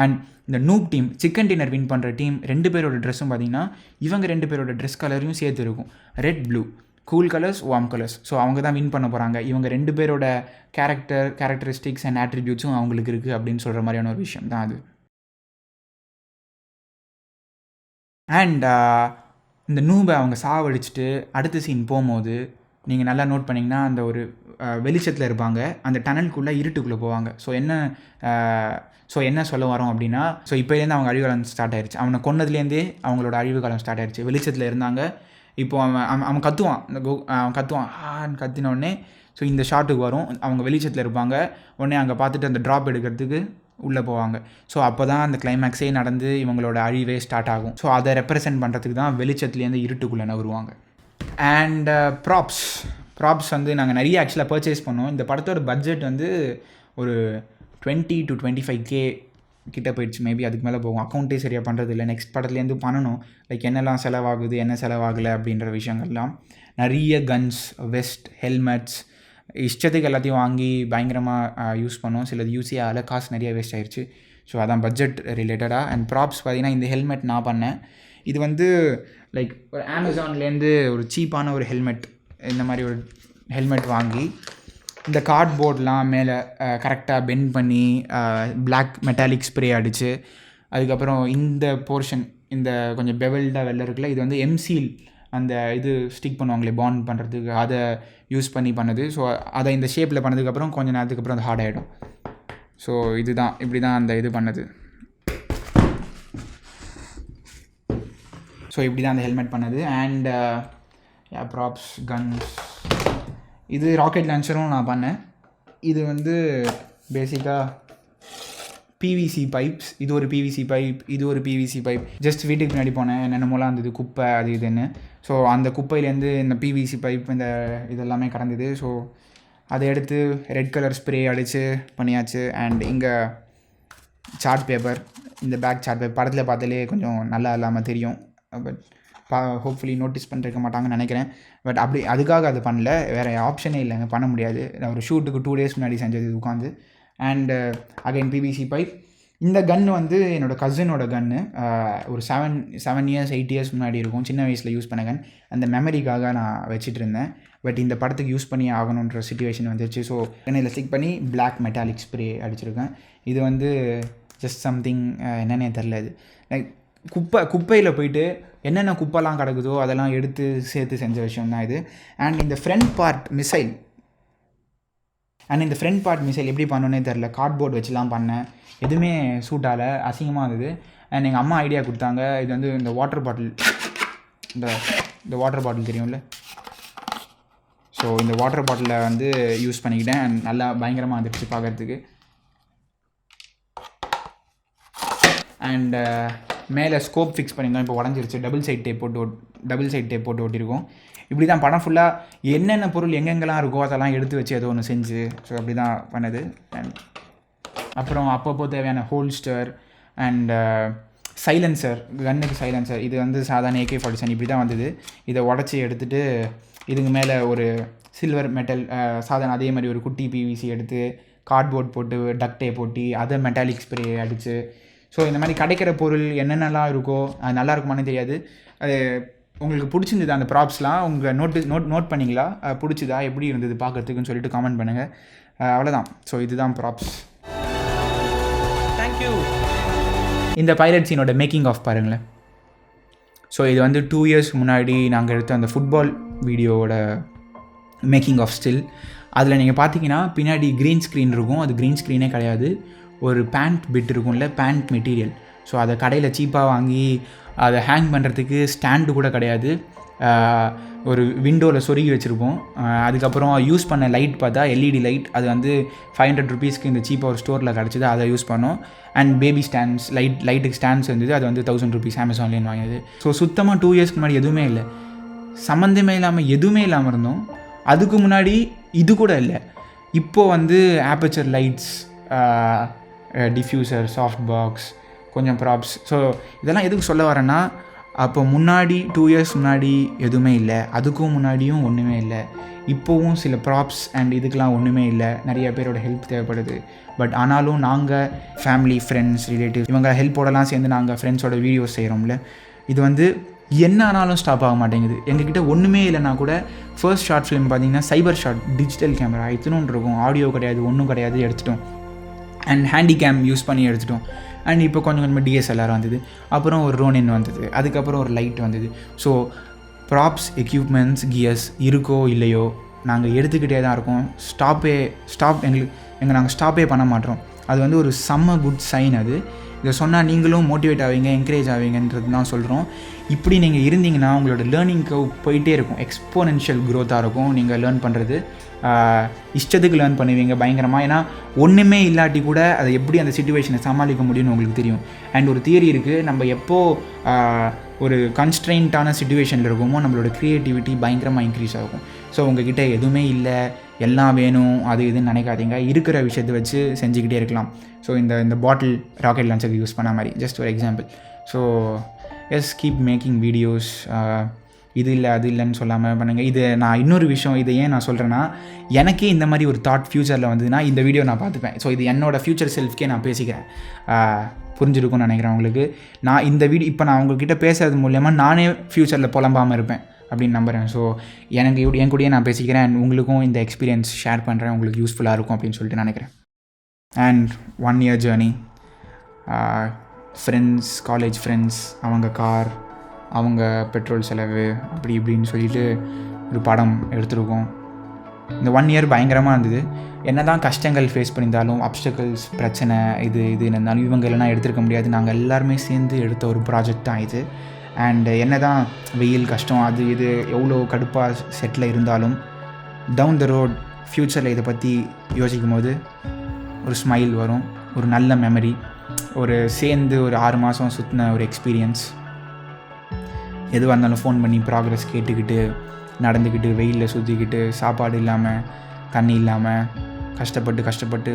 அண்ட் இந்த noob team, chicken dinner win பண்ணுற டீம் 2 பேரோட ட்ரெஸ்ஸும் பார்த்திங்கன்னா இவங்க 2 பேரோட ட்ரெஸ் கலரையும் சேர்த்து இருக்கும். Red blue, cool colours, warm colours. So அவங்க தான் வின் பண்ண போகிறாங்க. இவங்க 2 பேரோட கேரக்டரிஸ்டிக்ஸ் அண்ட் ஆட்ரிபியூட்ஸும் அவங்களுக்கு இருக்குது அப்படின்னு சொல்கிற மாதிரியான ஒரு விஷயம் தான் அது. அண்ட் இந்த நூபை அவங்க சாவடிச்சுட்டு அடுத்த சீன் போகும்போது நீங்கள் நல்லா நோட் பண்ணிங்கன்னா அந்த ஒரு வெளிச்சத்தில் இருப்பாங்க, அந்த டனலுக்குள்ளே இருட்டுக்குள்ளே போவாங்க. ஸோ என்ன சொல்ல வரோம் அப்படின்னா, ஸோ இப்போலேருந்து அவங்க அழிவுகாலம் ஸ்டார்ட் ஆயிடுச்சு. அவனை கொன்னதுலேருந்தே அவங்களோட அழிவுகாலம் ஸ்டார்ட் ஆயிடுச்சு. வெளிச்சத்தில் இருந்தாங்க, இப்போது அவன் கத்துவான், அவன் கத்துவான் கத்தினோடனே ஸோ இந்த ஷாட்டுக்கு வரும். அவங்க வெளிச்சத்தில் இருப்பாங்க, உடனே அங்கே பார்த்துட்டு அந்த ட்ராப் எடுக்கிறதுக்கு உள்ளே போவாங்க. ஸோ அப்போ தான் அந்த கிளைமேக்ஸே நடந்து இவங்களோட அழிவே ஸ்டார்ட் ஆகும். ஸோ அதை ரெப்ரசென்ட் பண்ணுறதுக்கு தான் வெளிச்சத்துலேருந்து இருட்டுக்குள்ளே நகருவாங்க. அண்ட் ப்ராப்ஸ் வந்து நாங்கள் நிறைய ஆக்சுவலாக பர்ச்சேஸ் பண்ணோம். இந்த படத்தோட பட்ஜெட் வந்து ஒரு 20 to 25K கிட்டே போயிடுச்சு. மேபி அதுக்கு மேலே போகும். அக்கௌண்ட்டே சரியாக பண்ணுறது இல்லை. நெக்ஸ்ட் படத்துலேருந்து பண்ணணும், லைக் என்னெல்லாம் செலவாகுது, என்ன செலவாகலை அப்படின்ற விஷயங்கள்லாம். நிறைய கன்ஸ், வெஸ்ட், ஹெல்மெட்ஸ், இஷ்டத்துக்கு எல்லாத்தையும் வாங்கி பயங்கரமாக யூஸ் பண்ணோம். சிலது யூஸே ஆகலை, காசு நிறைய வேஸ்ட் ஆயிடுச்சு. ஸோ அதான் பட்ஜெட் ரிலேட்டடாக. அண்ட் ப்ராப்ஸ் பார்த்திங்கன்னா இந்த ஹெல்மெட் நான் பண்ணேன். இது வந்து லைக் ஒரு அமேசான்லேருந்து ஒரு சீப்பான ஒரு ஹெல்மெட், இந்த மாதிரி ஒரு ஹெல்மெட் வாங்கி இந்த கார்ட்போர்ட்லாம் மேலே கரெக்டாக பெண்ட் பண்ணி பிளாக் மெட்டாலிக் ஸ்ப்ரே அடித்து, அதுக்கப்புறம் இந்த போர்ஷன் இந்த கொஞ்சம் பெவல்டாக வெள்ளை இருக்குல்ல, இது வந்து எம்சீல் அந்த இது ஸ்டிக் பண்ணுவாங்களே பாண்ட் பண்ணுறதுக்கு, அதை யூஸ் பண்ணி பண்ணுது. ஸோ அதை இந்த ஷேப்பில் பண்ணதுக்கப்புறம் கொஞ்சம் நேரத்துக்கு அப்புறம் அது ஹார்ட் ஆகிடும். ஸோ இதுதான், இப்படி தான் அந்த இது பண்ணது. ஸோ இப்படி தான் அந்த ஹெல்மெட் பண்ணது. அண்ட் ப்ராப்ஸ், கன்ஸ், இது ராக்கெட் லான்ச்சரும் நான் பண்ணேன். இது வந்து பேசிக்காக பிவிசி பைப்ஸ், இது ஒரு பிவிசி பைப், இது ஒரு பிவிசி பைப். ஜஸ்ட் வீட்டுக்கு பின்னாடி போனேன், என்னென்னமோலாம் இருந்தது, குப்பை அது இதுன்னு. ஸோ அந்த குப்பையிலேருந்து இந்த பிவிசி பைப் இந்த இதெல்லாமே கடந்தது. ஸோ அதை எடுத்து ரெட் கலர் ஸ்ப்ரே அடித்து பண்ணியாச்சு. அண்ட் இங்கே சார்ட் பேப்பர், இந்த பேக் சார்ட் பேப்பர் படத்தில் பார்த்தாலே கொஞ்சம் நல்லா இல்லாமல் தெரியும், பட் ஹோப்ஃபுல்லி நோட்டீஸ் பண்ணிருக்க மாட்டாங்கன்னு நினைக்கிறேன். பட் அப்படி அதுக்காக அது பண்ணல, வேறு ஆப்ஷனே இல்லைங்க, பண்ண முடியாது. நான் ஒரு ஷூட்டுக்கு 2 days முன்னாடி செஞ்சது இது உட்காந்து. And again PVC pipe. இந்த கன்று வந்து என்னோடய கசினோட கன்று, ஒரு 7 years 8 years முன்னாடி இருக்கும், சின்ன வயசில் யூஸ் பண்ண கன். அந்த மெமரிக்காக நான் வச்சுட்டு இருந்தேன். பட் இந்த படத்துக்கு யூஸ் பண்ணி ஆகணுன்ற சிச்சுவேஷன் வந்துச்சு. ஸோ இதில் ஸ்டிக் பண்ணி பிளாக் மெட்டாலிக் ஸ்ப்ரே அடிச்சிருக்கேன். இது வந்து ஜஸ்ட் சம்திங் என்னென்னே தெரில, இது லைக் குப்பையில் போயிட்டு என்னென்ன குப்பைலாம் கிடக்குதோ அதெல்லாம் எடுத்து சேர்த்து செஞ்ச விஷயம் தான் இது. அண்ட் இந்த ஃப்ரண்ட் பார்ட் மிசைல் எப்படி பண்ணோன்னே தெரில, கார்ட்போர்ட் வச்சுலாம் பண்ணேன், எதுவுமே சூட் ஆகலை, அசிங்கமாக இருந்தது. அண்ட் எங்கள் அம்மா ஐடியா கொடுத்தாங்க, இது வந்து இந்த வாட்டர் பாட்டில், இந்த வாட்டர் பாட்டில் தெரியும்ல, ஸோ இந்த வாட்டர் பாட்டிலை வந்து யூஸ் பண்ணிக்கிட்டேன். அண்ட் நல்லா பயங்கரமாக வந்துடுச்சு பார்க்குறதுக்கு. அண்ட் மேலே ஸ்கோப் ஃபிக்ஸ் பண்ணியிருந்தோம், இப்போ உடஞ்சிருச்சு. டபுள் சைட் டேப் போட்டு ஓட்டியிருக்கோம். இப்படி தான் படம் ஃபுல்லாக என்னென்ன பொருள் எங்கெங்கெல்லாம் இருக்கோ அதெல்லாம் எடுத்து வச்சு ஏதோ ஒன்று செஞ்சு, ஸோ அப்படி தான் பண்ணது. அண்ட் அப்புறம் அப்பப்போ தேவையான ஹோல்ஸ்டர் அண்ட் சைலன்சர், கன்னுக்கு சைலன்சர், இது வந்து சாதாரண AK-47 இப்படி தான் வந்தது. இதை உடச்சி எடுத்துகிட்டு இதுக்கு மேலே ஒரு சில்வர் மெட்டல் சாதாரண அதே மாதிரி ஒரு குட்டி பிவிசி எடுத்து கார்ட்போர்ட் போட்டு டக்ட் டேப் போட்டி அதை மெட்டாலிக் ஸ்ப்ரே அடித்து, ஸோ இந்த மாதிரி கிடைக்கிற பொருள் என்னென்னலாம் இருக்கோ அது நல்லா இருக்குமானே தெரியாது. அது உங்களுக்கு பிடிச்சிருந்தது அந்த ப்ராப்ஸ்லாம், உங்கள் நோட் பண்ணிங்களா, பிடிச்சிதா, எப்படி இருந்தது பார்க்குறதுக்குன்னு சொல்லிட்டு கமெண்ட் பண்ணுங்கள். அவ்வளோதான். ஸோ இதுதான் ப்ராப்ஸ். தேங்க்யூ. இந்த பைலட் சீனோட மேக்கிங் ஆஃப் பாருங்களேன். ஸோ இது வந்து 2 years முன்னாடி நாங்கள் எடுத்த அந்த ஃபுட்பால் வீடியோவோட மேக்கிங் ஆஃப் ஸ்டில். அதில் நீங்கள் பார்த்தீங்கன்னா பின்னாடி க்ரீன் ஸ்க்ரீன் இருக்கும், அது க்ரீன் ஸ்க்ரீனே கிடையாது, ஒரு பேண்ட் பிட் இருக்கும்ல, பேண்ட் மெட்டீரியல். ஸோ அதை கடையில் சீப்பாக வாங்கி அதை ஹேங் பண்ணுறதுக்கு ஸ்டாண்டு கூட கிடையாது, ஒரு விண்டோவில் சொருகி வச்சுருப்போம். அதுக்கப்புறம் யூஸ் பண்ண லைட் பார்த்தா LED லைட், அது வந்து 500 rupeesக்கு இந்த சீப்பாக ஒரு ஸ்டோரில் கிடச்சிது, அதை யூஸ் பண்ணோம். அண்ட் பேபி ஸ்டாண்ட்ஸ், லைட்டுக்கு ஸ்டாண்ட்ஸ் இருந்தது, அது வந்து 1000 rupees அமேசான்லேன்னு வாங்கியது. ஸோ சுத்தமாக 2 yearsக்கு முன்னாடி எதுவுமே இல்லை, சம்மந்தமே இல்லாமல் எதுவுமே இல்லாமல் இருந்தோம். அதுக்கு முன்னாடி இது கூட இல்லை. இப்போது வந்து aperture lights, diffuser, soft box, கொஞ்சம் ப்ராப்ஸ். ஸோ இதெல்லாம் எதுக்கு சொல்ல வரேன்னா, அப்போ முன்னாடி 2 years முன்னாடி எதுவுமே இல்லை, அதுக்கும் முன்னாடியும் ஒன்றுமே இல்லை, இப்போவும் சில ப்ராப்ஸ் அண்ட் இதுக்கெலாம் ஒன்றுமே இல்லை, நிறைய பேரோட ஹெல்ப் தேவைப்படுது. பட் ஆனாலும் நாங்கள் ஃபேமிலி, ஃப்ரெண்ட்ஸ், ரிலேட்டிவ் இவங்க ஹெல்ப்போடலாம் சேர்ந்து நாங்கள் ஃப்ரெண்ட்ஸோட வீடியோஸ் செய்கிறோம்ல, இது வந்து என்ன ஆனாலும் ஸ்டாப் ஆக மாட்டேங்குது. எங்ககிட்ட ஒன்றுமே இல்லைனா கூட ஃபர்ஸ்ட் ஷார்ட் ஃபிலிம் பார்த்திங்கன்னா சைபர் ஷாட், டிஜிட்டல் கேமரா இத்தனும் இருக்கும், ஆடியோ கிடையாது, ஒன்றும் கிடையாது, எடுத்துட்டோம். அண்ட் ஹேண்டி கேம் யூஸ் பண்ணி எடுத்துட்டோம். அண்ட் இப்போ கொஞ்சம் கொஞ்சமாக DSLR வந்தது, அப்புறம் ஒரு ரோனின் வந்தது, அதுக்கப்புறம் ஒரு லைட் வந்தது. ஸோ ப்ராப்ஸ், எக்யூப்மெண்ட்ஸ், கியர்ஸ் இருக்கோ இல்லையோ நாங்கள் எடுத்துக்கிட்டே தான் இருக்கோம். நாங்கள் ஸ்டாப்பே பண்ண மாட்டோம். அது வந்து ஒரு செம்ம குட் சைன். அது இதை சொன்னால் நீங்களும் மோட்டிவேட் ஆவீங்க, என்கரேஜ் ஆவீங்கன்றது தான் சொல்கிறோம். இப்படி நீங்கள் இருந்தீங்கன்னா உங்களோட லேர்னிங் கர்வ் போயிட்டே இருக்கும், எக்ஸ்போனென்ஷியல் க்ரோத்தாக இருக்கும். நீங்கள் லேர்ன் பண்ணுறது இஷ்டத்துக்கு லேர்ன் பண்ணுவீங்க பயங்கரமாக. ஏன்னா ஒன்றுமே இல்லாட்டி கூட அதை எப்படி அந்த சிச்சுவேஷனை சமாளிக்க முடியும்னு உங்களுக்கு தெரியும். அண்ட் ஒரு தியரி இருக்குது, நம்ம எப்போது ஒரு கன்ஸ்ட்ரெயின்ட்டான சிச்சுவேஷனில் இருக்குமோ நம்மளோட க்ரியேட்டிவிட்டி பயங்கரமாக இன்க்ரீஸ் ஆகும். ஸோ உங்ககிட்ட எதுவுமே இல்லை, எல்லாம் வேணும், அது இதுன்னு நினைக்காதீங்க. இருக்கிற விஷயத்தை வச்சு செஞ்சுக்கிட்டே இருக்கலாம். ஸோ இந்த பாட்டில் ராக்கெட் லான்ச்சருக்கு யூஸ் பண்ண மாதிரி ஜஸ்ட் ஒரு example. So keep making videos. இது இல்லை அது இல்லைன்னு சொல்லாமல் பண்ணுங்கள். இது நான் இன்னொரு விஷயம், இதை ஏன் நான் சொல்கிறேன்னா, எனக்கே இந்த மாதிரி ஒரு தாட் ஃப்யூச்சரில் வந்ததுன்னா இந்த வீடியோ நான் பார்த்துப்பேன். ஸோ இது என்னோடய ஃப்யூச்சர் செல்ஃப்கே நான் பேசிக்கிறேன். புரிஞ்சிருக்கும்னு நினைக்கிறேன் உங்களுக்கு. நான் இந்த வீடியோ இப்போ நான் உங்கள்கிட்ட பேசுறது மூலயமா நானே ஃப்யூச்சரில் புலம்பாமல் இருப்பேன் அப்படின்னு நம்புகிறேன். ஸோ எனக்கு என் கூடயே நான் பேசிக்கிறேன். அண்ட் உங்களுக்கும் இந்த எக்ஸ்பீரியன்ஸ் ஷேர் பண்ணுறேன், உங்களுக்கு யூஸ்ஃபுல்லாக இருக்கும் அப்படின்னு சொல்லிட்டு நினைக்கிறேன். And 1 year journey, friends, college friends, அவங்க கார், அவங்க பெட்ரோல் செலவு, அப்படி இப்படின்னு சொல்லிட்டு ஒரு படம் எடுத்திருக்கோம். இந்த 1 year பயங்கரமாக இருந்தது. என்ன தான் கஷ்டங்கள் ஃபேஸ் பண்ணியிருந்தாலும், அப்டக்கல்ஸ், பிரச்சனை, இது இருந்தாலும் இவங்க இல்லைனா எடுத்துருக்க முடியாது. நாங்கள் எல்லாருமே சேர்ந்து எடுத்த ஒரு ப்ராஜெக்ட் தான் இது. அண்ட் என்ன தான் வெயில், கஷ்டம், அது இது எவ்வளோ கடுப்பாக செட்டில் இருந்தாலும் டவுன் த ரோட் ஃப்யூச்சரில் இதை பற்றி யோசிக்கும் போது ஒரு ஸ்மைல் வரும், ஒரு நல்ல மெமரி, ஒரு சேர்ந்து ஒரு 6 மாதம் சுற்றின ஒரு எக்ஸ்பீரியன்ஸ். எதுவாக இருந்தாலும் ஃபோன் பண்ணி ப்ராக்ரஸ் கேட்டுக்கிட்டு, நடந்துக்கிட்டு, வெயிலில் சுற்றிக்கிட்டு, சாப்பாடு இல்லாமல், தண்ணி இல்லாமல், கஷ்டப்பட்டு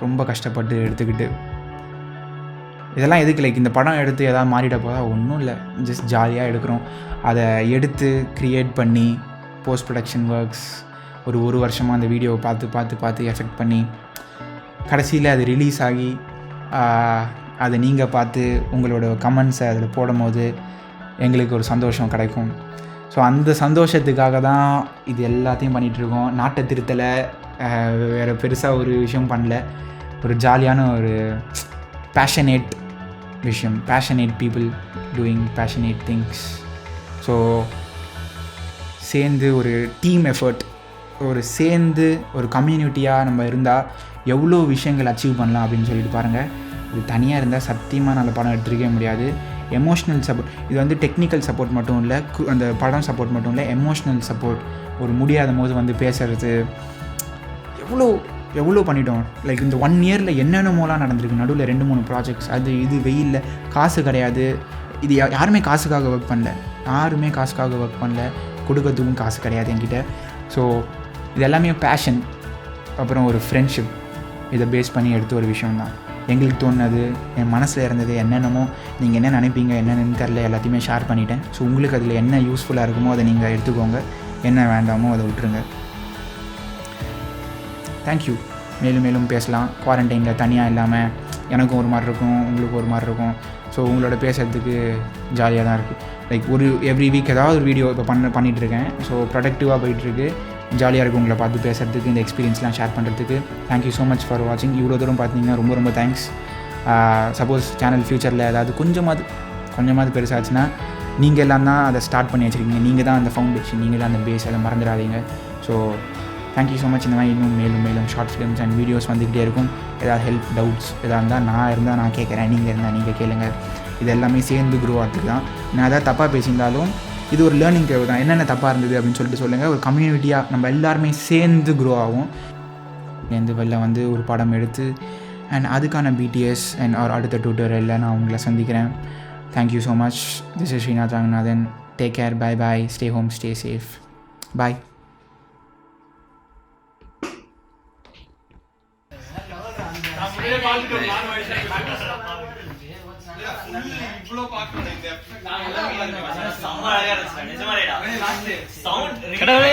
ரொம்ப கஷ்டப்பட்டு எடுத்துக்கிட்டு, இதெல்லாம் எதுக்கு? லைக் இந்த படம் எடுத்து எதாவது மாறிட போதா? ஒன்றும் இல்லை, ஜஸ்ட் ஜாலியாக எடுக்கிறோம். அதை எடுத்து க்ரியேட் பண்ணி போஸ்ட் ப்ரொடக்ஷன் ஒர்க்ஸ் ஒரு வருஷமாக அந்த வீடியோவை பார்த்து எஃபெக்ட் பண்ணி கடைசியில் அது ரிலீஸ் ஆகி அதை நீங்கள் பார்த்து உங்களோட கமெண்ட்ஸை அதில் போடும் போது எங்களுக்கு ஒரு சந்தோஷம் கிடைக்கும். ஸோ அந்த சந்தோஷத்துக்காக தான் இது எல்லாத்தையும் பண்ணிகிட்ருக்கோம். நாட்டை திருத்தலை, வேறு பெருசாக ஒரு விஷயம் பண்ணல. ஒரு ஜாலியான ஒரு பேஷனேட் விஷயம், passionate people doing passionate things. So சேர்ந்து ஒரு டீம் எஃபர்ட், சேர்ந்து ஒரு கம்யூனிட்டியாக நம்ம இருந்தால் எவ்வளோ விஷயங்கள் அச்சீவ் பண்ணலாம் அப்படின்னு சொல்லிட்டு பாருங்கள். இது தனியாக இருந்தால் சத்தியமாக நல்ல படம் எடுத்துருக்கவே முடியாது. எமோஷ்னல் சப்போர்ட், இது வந்து டெக்னிக்கல் சப்போர்ட் மட்டும் இல்லை, அந்த படம் சப்போர்ட் மட்டும் இல்லை, எமோஷ்னல் சப்போர்ட். ஒரு முடியாத போது வந்து பேசுகிறது, எவ்வளோ பண்ணிட்டோம். லைக் இந்த 1 yearல என்னென்னமோலாம் நடந்திருக்கு. நடுவில் 2-3 ப்ராஜெக்ட்ஸ், அது இது வெயிலில், காசு கிடையாது. இது யாருமே காசுக்காக ஒர்க் பண்ணல, கொடுக்கறதுக்கும் காசு கிடையாது என்கிட்ட. ஸோ இது எல்லாமே பேஷன், அப்புறம் ஒரு ஃப்ரெண்ட்ஷிப், இதை பேஸ் பண்ணி எடுத்த ஒரு விஷயம்தான். எங்களுக்கு தோணுது, என் மனசில் இருந்தது என்னென்னமோ, நீங்கள் என்ன நினைப்பீங்க என்னென்னு தெரில, எல்லாத்தையுமே ஷேர் பண்ணிட்டேன். ஸோ உங்களுக்கு அதில் என்ன யூஸ்ஃபுல்லாக இருக்குமோ அதை நீங்கள் எடுத்துக்கோங்க, என்ன வேண்டாமோ அதை விட்டுருங்க. தேங்க்யூ. மேலும் பேசலாம். குவாரண்டைனில் தனியாக இல்லாமல் எனக்கும் ஒரு மாதிரி இருக்கும், உங்களுக்கு ஒரு மாதிரி இருக்கும். ஸோ உங்களோட பேசுகிறதுக்கு ஜாலியாக தான் இருக்குது. லைக் எவ்ரி வீக் ஏதாவது ஒரு வீடியோ இப்போ பண்ணிகிட்ருக்கேன். ஸோ ப்ரொடக்டிவாக போயிட்டுருக்கு, ஜாலியாக இருக்குது உங்களை பார்த்து பேசுகிறதுக்கு, இந்த எக்ஸ்பீரியன்ஸ்லாம் ஷேர் பண்ணுறதுக்கு. தேங்க்யூ ஸோ மச் ஃபார் வாட்சிங். இவ்வளோ தூரம் பார்த்தீங்கன்னா ரொம்ப தேங்க்ஸ். சப்போஸ் சேனல் ஃப்யூச்சரில் ஏதாவது கொஞ்சமாவது பெருசாச்சுன்னா நீங்கள் எல்லாம் தான் அதை ஸ்டார்ட் பண்ணி வச்சுருக்கீங்க, நீங்கள் தான் அந்த ஃபவுண்டேஷன், நீங்கள் தான் அந்த பேஸ், அதை மறந்துடாதீங்க. So thank you so much. இந்த மாதிரி இன்னும் மேலும் ஷார்ட் ஃபிலிம்ஸ் அண்ட் வீடியோஸ் வந்துக்கிட்டே இருக்கும். ஏதாவது ஹெல்ப், டவுட்ஸ் எதாக இருந்தால் நான் கேட்குறேன், நீங்கள் கேளுங்க. இது எல்லாமே சேர்ந்து க்ரோ ஆகிறதுக்கு தான். நான் எதாவது தப்பாக பேசியிருந்தாலும் இது ஒரு லேர்னிங் கேர்வ் தான். என்னென்ன தப்பாக இருந்தது அப்படின்னு சொல்லிட்டு சொல்லுங்கள். ஒரு கம்யூனிட்டியாக நம்ம எல்லாருமே சேர்ந்து க்ரோ ஆகும். வெளில வந்து ஒரு படம் எடுத்து அண்ட் அதுக்கான BTS அண்ட் அடுத்த டியூட்டோரியலில் நான் உங்களை சந்திக்கிறேன். Thank you so much. This is Srinath Ranganathan. Take care. Bye. Stay home, stay safe. Bye. கடவுளே